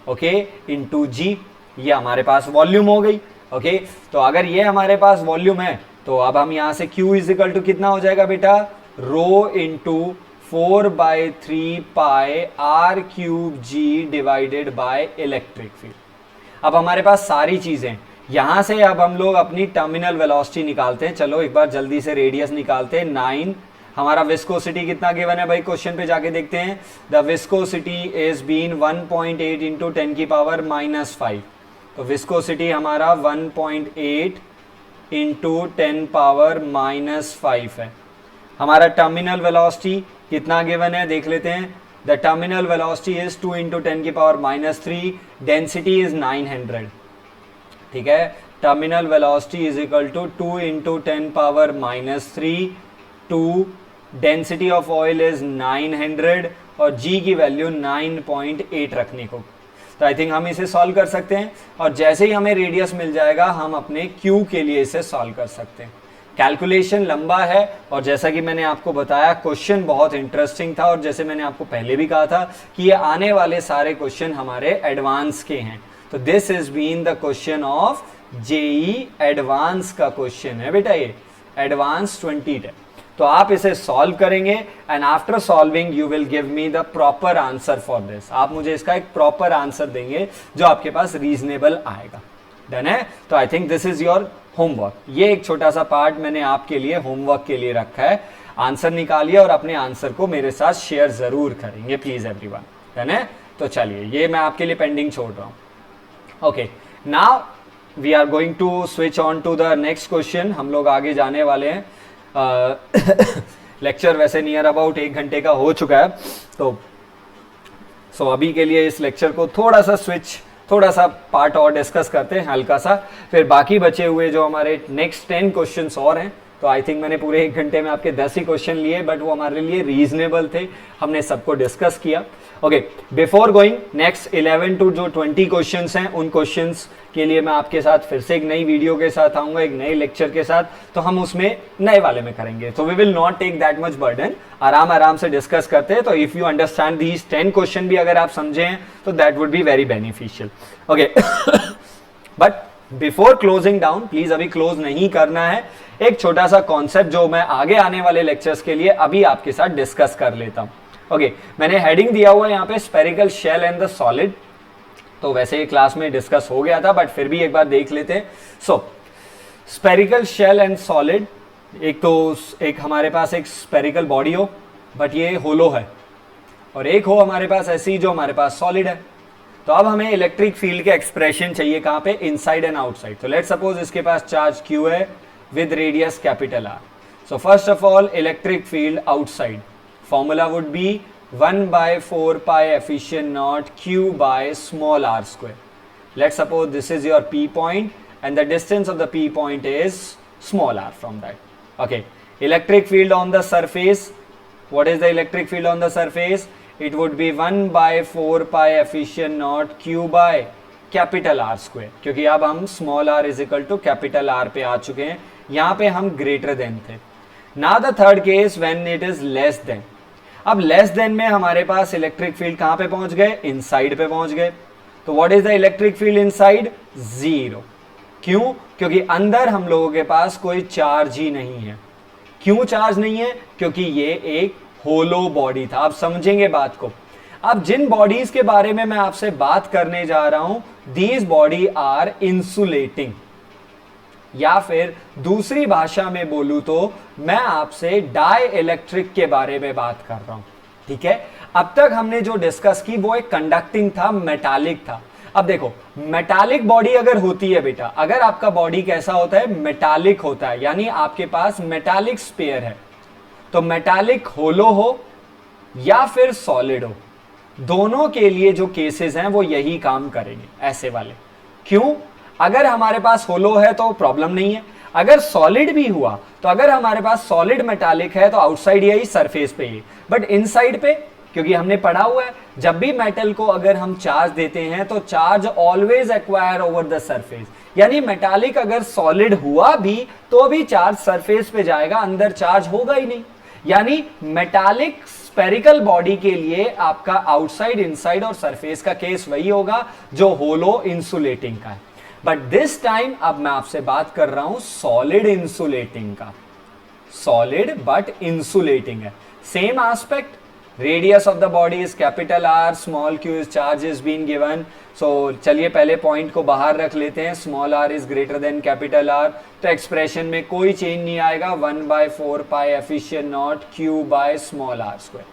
okay, into जी। ये हमारे पास वॉल्यूम हो गई। ओके तो अगर ये हमारे पास वॉल्यूम है, तो अब हम यहां से Q इज इक्वल टू कितना हो जाएगा बेटा, rho into 4/3 pi R cube g divided by electric field. अब हमारे पास सारी चीजें, यहां से अब हम लोग अपनी टर्मिनल वेलोसिटी निकालते हैं। चलो एक बार जल्दी से रेडियस निकालते हैं। 9, हमारा विस्कोसिटी कितना गिवन है भाई, क्वेश्चन पे जाके देखते हैं। The viscosity is been 1.8 into 10 की पावर -5। तो विस्कोसिटी हमारा 1.8 इंटू 10 पावर -5 है। हमारा टर्मिनल वेलोसिटी कितना गिवन है देख लेते हैं। The terminal velocity is 2 into 10 की पावर -3, डेंसिटी इज 900। ठीक है, terminal velocity is equal to 2 into 10 power -3 2, density of oil is 900 और जी की वैल्यू 9.8 रखने को। तो आई थिंक हम इसे सॉल्व कर सकते हैं, और जैसे ही हमें रेडियस मिल जाएगा हम अपने क्यू के लिए इसे सॉल्व कर सकते हैं। कैलकुलेशन लंबा है, और जैसा कि मैंने आपको बताया क्वेश्चन बहुत इंटरेस्टिंग था, और जैसे मैंने आपको पहले भी कहा था कि ये आने वाले सारे क्वेश्चन हमारे एडवांस के हैं। तो this is been the question of JEE advance का क्वेश्चन है बेटा, ये एडवांस 20 है। तो आप इसे सॉल्व करेंगे, and after solving you will give me the proper answer for this. आप मुझे इसका एक प्रॉपर आंसर देंगे जो आपके पास रीजनेबल आएगा। डन है। तो I think this is your homework. ये एक छोटा सा पार्ट मैंने आपके लिए होमवर्क के लिए रखा है। आंसर निकालिए और अपने आंसर को मेरे साथ शेयर जरूर करेंगे प्लीज एवरीवन। डन है। तो चलिए ये मैं आपके लिए पेंडिंग छोड़ रहा हूं। Okay now we are going to switch on to the next question. हम लोग आगे जाने वाले हैं। लेक्चर वैसे नियर अबाउट 1 घंटे का हो चुका है, तो अभी के लिए इस लेक्चर को थोड़ा सा पार्ट और डिस्कस करते हैं हल्का सा, फिर बाकी बचे हुए जो हमारे नेक्स्ट 10 क्वेश्चंस और हैं। तो आई थिंक मैंने पूरे 1 घंटे में आपके 10 ही क्वेश्चन लिए, बट वो हमारे लिए रीजनेबल थे, हमने सबको डिस्कस किया। Okay before going next 11 to जो 20 क्वेश्चंस हैं, उन क्वेश्चंस के लिए मैं आपके साथ फिर से एक नई वीडियो के साथ आऊंगा, एक नए लेक्चर के साथ। तो हम उसमें नए वाले में करेंगे, तो we will not take that much burden, आराम से डिस्कस करते हैं। तो if you understand these 10 question भी अगर आप समझे हैं तो that would be very beneficial. Okay but before closing down, please अभी क्लोज नहीं करना है। एक छोटा सा कॉन्सेप्ट जो मैं आगे आने वाले लेक्चर्स के लिए अभी आपके साथ डिस्कस कर लेता हूं। ओके मैंने हेडिंग दिया हुआ है यहाँ पे spherical shell and the solid. तो वैसे ये क्लास में डिस्कस हो गया था, बट फिर भी एक बार देख लेते हैं। सो स्फेरिकल शेल एंड सॉलिड, एक हमारे पास एक स्फेरिकल बॉडी हो बट ये होलो है, और एक हो हमारे पास ऐसी जो हमारे पास सॉलिड है। तो अब हमें इलेक्ट्रिक फील्ड के एक्सप्रेशन चाहिए कहां पे, इनसाइड एंड आउटसाइड। तो लेट्स सपोज इसके पास चार्ज Q है with radius capital R। So first of all electric field outside, formula would be 1/4 pi efficient naught q by small r square. Let's suppose this is your P point and the distance of the P point is small r from that. Okay, electric field on the surface. What is the electric field on the surface? It would be 1/4 pi efficient naught q by capital R square, क्योंकि अब हम small r is equal to capital R पे आ चुके हैं, यहां पे हम ग्रेटर देन थे. Now the third case when it is less than. अब लेस देन में हमारे पास इलेक्ट्रिक फील्ड कहां पे पहुंच गए? इनसाइड पे पहुंच गए. तो what is the electric field inside? Zero. क्यों? क्योंकि अंदर हम लोगों के पास कोई चार्ज ही नहीं है. क्यों चार्ज नहीं है? क्योंकि ये एक होलो बॉडी था. आप समझेंगे बात को. अब जिन बॉडीज के बारे में मैं आपसे बात करने जा रहा हूं, दीज बॉडी आर इंसुलेटिंग, या फिर दूसरी भाषा में बोलूं तो मैं आपसे डाई इलेक्ट्रिक के बारे में बात कर रहा हूं. ठीक है, अब तक हमने जो डिस्कस की वो एक कंडक्टिंग था, मेटालिक था. अब देखो, मेटालिक बॉडी अगर होती है बेटा, अगर आपका बॉडी कैसा होता है? मेटालिक होता है, यानी आपके पास मेटालिक स्पेयर है. तो मेटालिक होलो हो या फिर सॉलिड हो, दोनों के लिए जो केसेस हैं वो यही काम करेंगे, ऐसे वाले. क्यों? अगर हमारे पास होलो है तो प्रॉब्लम नहीं है. अगर सॉलिड भी हुआ तो अगर हमारे पास सॉलिड मेटालिक है तो आउटसाइड यही, सरफेस पे ही, बट इनसाइड पे, क्योंकि हमने पढ़ा हुआ है जब भी मेटल को अगर हम चार्ज देते हैं तो charge always acquire over the surface. यानी मेटालिक अगर सॉलिड हुआ भी तो भी चार्ज सरफेस पे जाएगा, अंदर चार्ज होगा ही नहीं. यानी मेटालिक स्पेरिकल बॉडी के लिए आपका आउटसाइड, इनसाइड और सरफेस का केस वही होगा जो होलो इंसुलेटिंग का है. बट दिस टाइम अब मैं आपसे बात कर रहा हूं सॉलिड इंसुलेटिंग का. सॉलिड बट इंसुलेटिंग है, same aspect. Radius of the body is capital R, small q is charge is been given. So चलिए पहले पॉइंट को बाहर रख लेते हैं, small r is greater than capital R. तो एक्सप्रेशन में कोई चेंज नहीं आएगा, 1/4 pi epsilon naught q by small r square.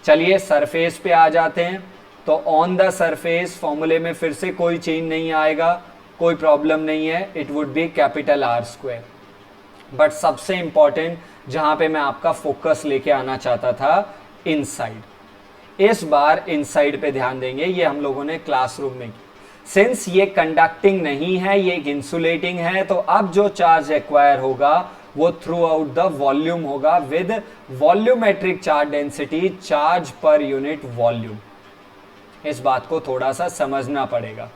चलिए सरफेस पे आ जाते हैं. तो ऑन द सरफेस फॉर्मूले में फिर से कोई चेंज नहीं आएगा, कोई प्रॉब्लम नहीं है, it would be capital R square. But सबसे इंपॉर्टेंट जहां पे मैं आपका फोकस लेके आना चाहता था, इनसाइड. इस बार इनसाइड पे ध्यान देंगे, ये हम लोगों ने क्लासरूम में की. सिंस ये कंडक्टिंग नहीं है, ये एक इंसुलेटिंग है, तो अब जो चार्ज एक्वायर होगा वो थ्रू आउट द वॉल्यूम होगा with volumetric charge density, charge per unit volume. इस बात को थोड़ा सा समझना पड़ेगा.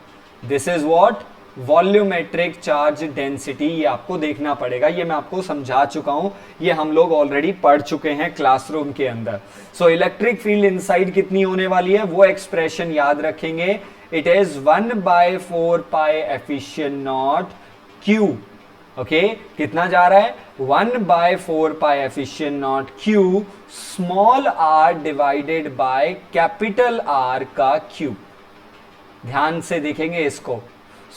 This is what? Volumetric charge density. ये आपको देखना पड़ेगा, ये मैं आपको समझा चुका हूं, ये हम लोग ऑलरेडी पढ़ चुके हैं क्लासरूम के अंदर. सो इलेक्ट्रिक फील्ड इनसाइड कितनी होने वाली है वो एक्सप्रेशन याद रखेंगे. It is 1/4 pi epsilon naught q. Okay, कितना जा रहा है? 1/4 pi epsilon naught q small r divided by capital R का क्यूब. ध्यान से देखेंगे इसको.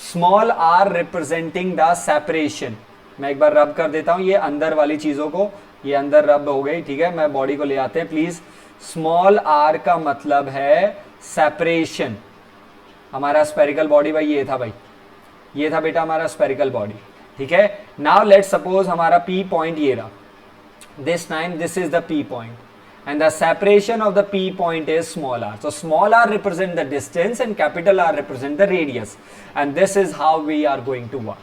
Small r representing the separation. मैं एक बार रब कर देता हूं ये अंदर वाली चीजों को, ये अंदर रब हो गई. ठीक है, मैं बॉडी को ले आते हैं प्लीज. स्मॉल r का मतलब है सेपरेशन. हमारा स्पेरिकल बॉडी भाई ये था, भाई ये था बेटा हमारा स्पेरिकल बॉडी. ठीक है, नाउ लेट्स सपोज हमारा P पॉइंट ये रहा. This time this is the P point and the separation of the P point is small r. So small r represent the distance and capital R represent the radius, and this is how we are going to work.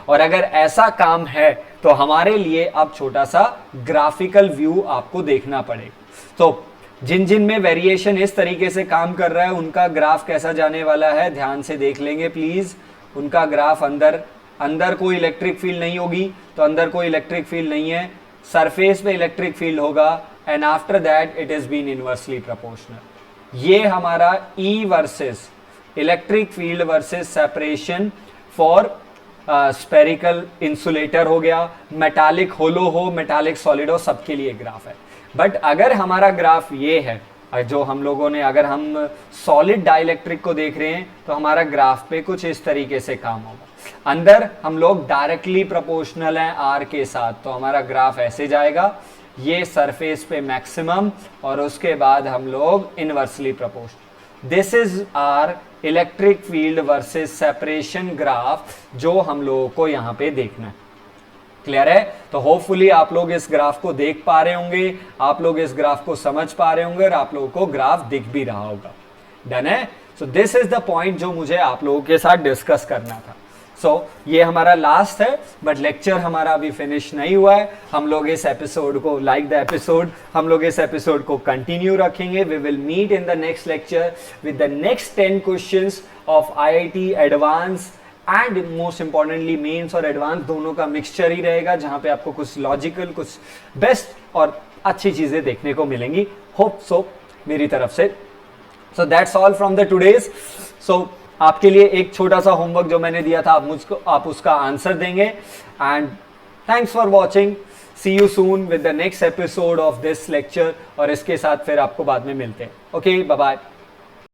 और अगर ऐसा काम है तो हमारे लिए अब छोटा सा ग्राफिकल व्यू आपको देखना पड़ेगा. तो जिन जिन में वेरिएशन इस तरीके से काम कर रहा है उनका ग्राफ कैसा जाने वाला है ध्यान से देख लेंगे प्लीज. उनका ग्राफ अंदर कोई इलेक्ट्रिक फील्ड नहीं होगी, तो अंदर कोई इलेक्ट्रिक फील्ड नहीं है, सरफेस पे इलेक्ट्रिक फील्ड होगा, and after that it is been inversely proportional. ये हमारा E versus electric field versus separation for spherical insulator हो गया. मेटालिक होलो हो, मेटालिक सॉलिड हो, सबके लिए ग्राफ है. बट अगर हमारा ग्राफ ये है जो हम लोगों ने, अगर हम सॉलिड डाइलेक्ट्रिक को देख रहे हैं तो हमारा ग्राफ पे कुछ इस तरीके से काम होगा. अंदर हम लोग डायरेक्टली प्रोपोर्शनल हैं R के साथ, तो हमारा ग्राफ ऐसे जाएगा, ये सरफेस पे मैक्सिमम और उसके बाद हम लोग inversely proportional. This is our electric field versus separation graph जो हम लोगों को यहां पे देखना है. क्लियर है? तो होपफुली आप लोग इस ग्राफ को देख पा रहे होंगे, आप लोग इस ग्राफ को समझ पा रहे होंगे और आप लोगों को ग्राफ दिख भी रहा होगा। डन है? So this is the point जो मुझे आप लोगों के साथ डिस्कस करना था। ये हमारा लास्ट है, बट लेक्चर हमारा अभी फिनिश नहीं हुआ है। हम लोग इस एपिसोड को हम लोग इस एपिसोड को कंटिन्यू रखेंगे। We will meet in the next lecture with the next 10 questions of IIT advance and most importantly mains और एडवांस दोनों का मिक्सचर ही रहेगा, जहां पे आपको कुछ लॉजिकल, कुछ बेस्ट और अच्छी चीजें देखने को मिलेंगी। होप सो मेरी तरफ से। So that's all from the today's. So आपके लिए एक छोटा सा होमवर्क जो मैंने दिया था, आप उसका आंसर देंगे। And thanks for watching. See you soon with the next episode of this lecture. और इसके साथ फिर आपको बाद में मिलते हैं। Okay, bye bye.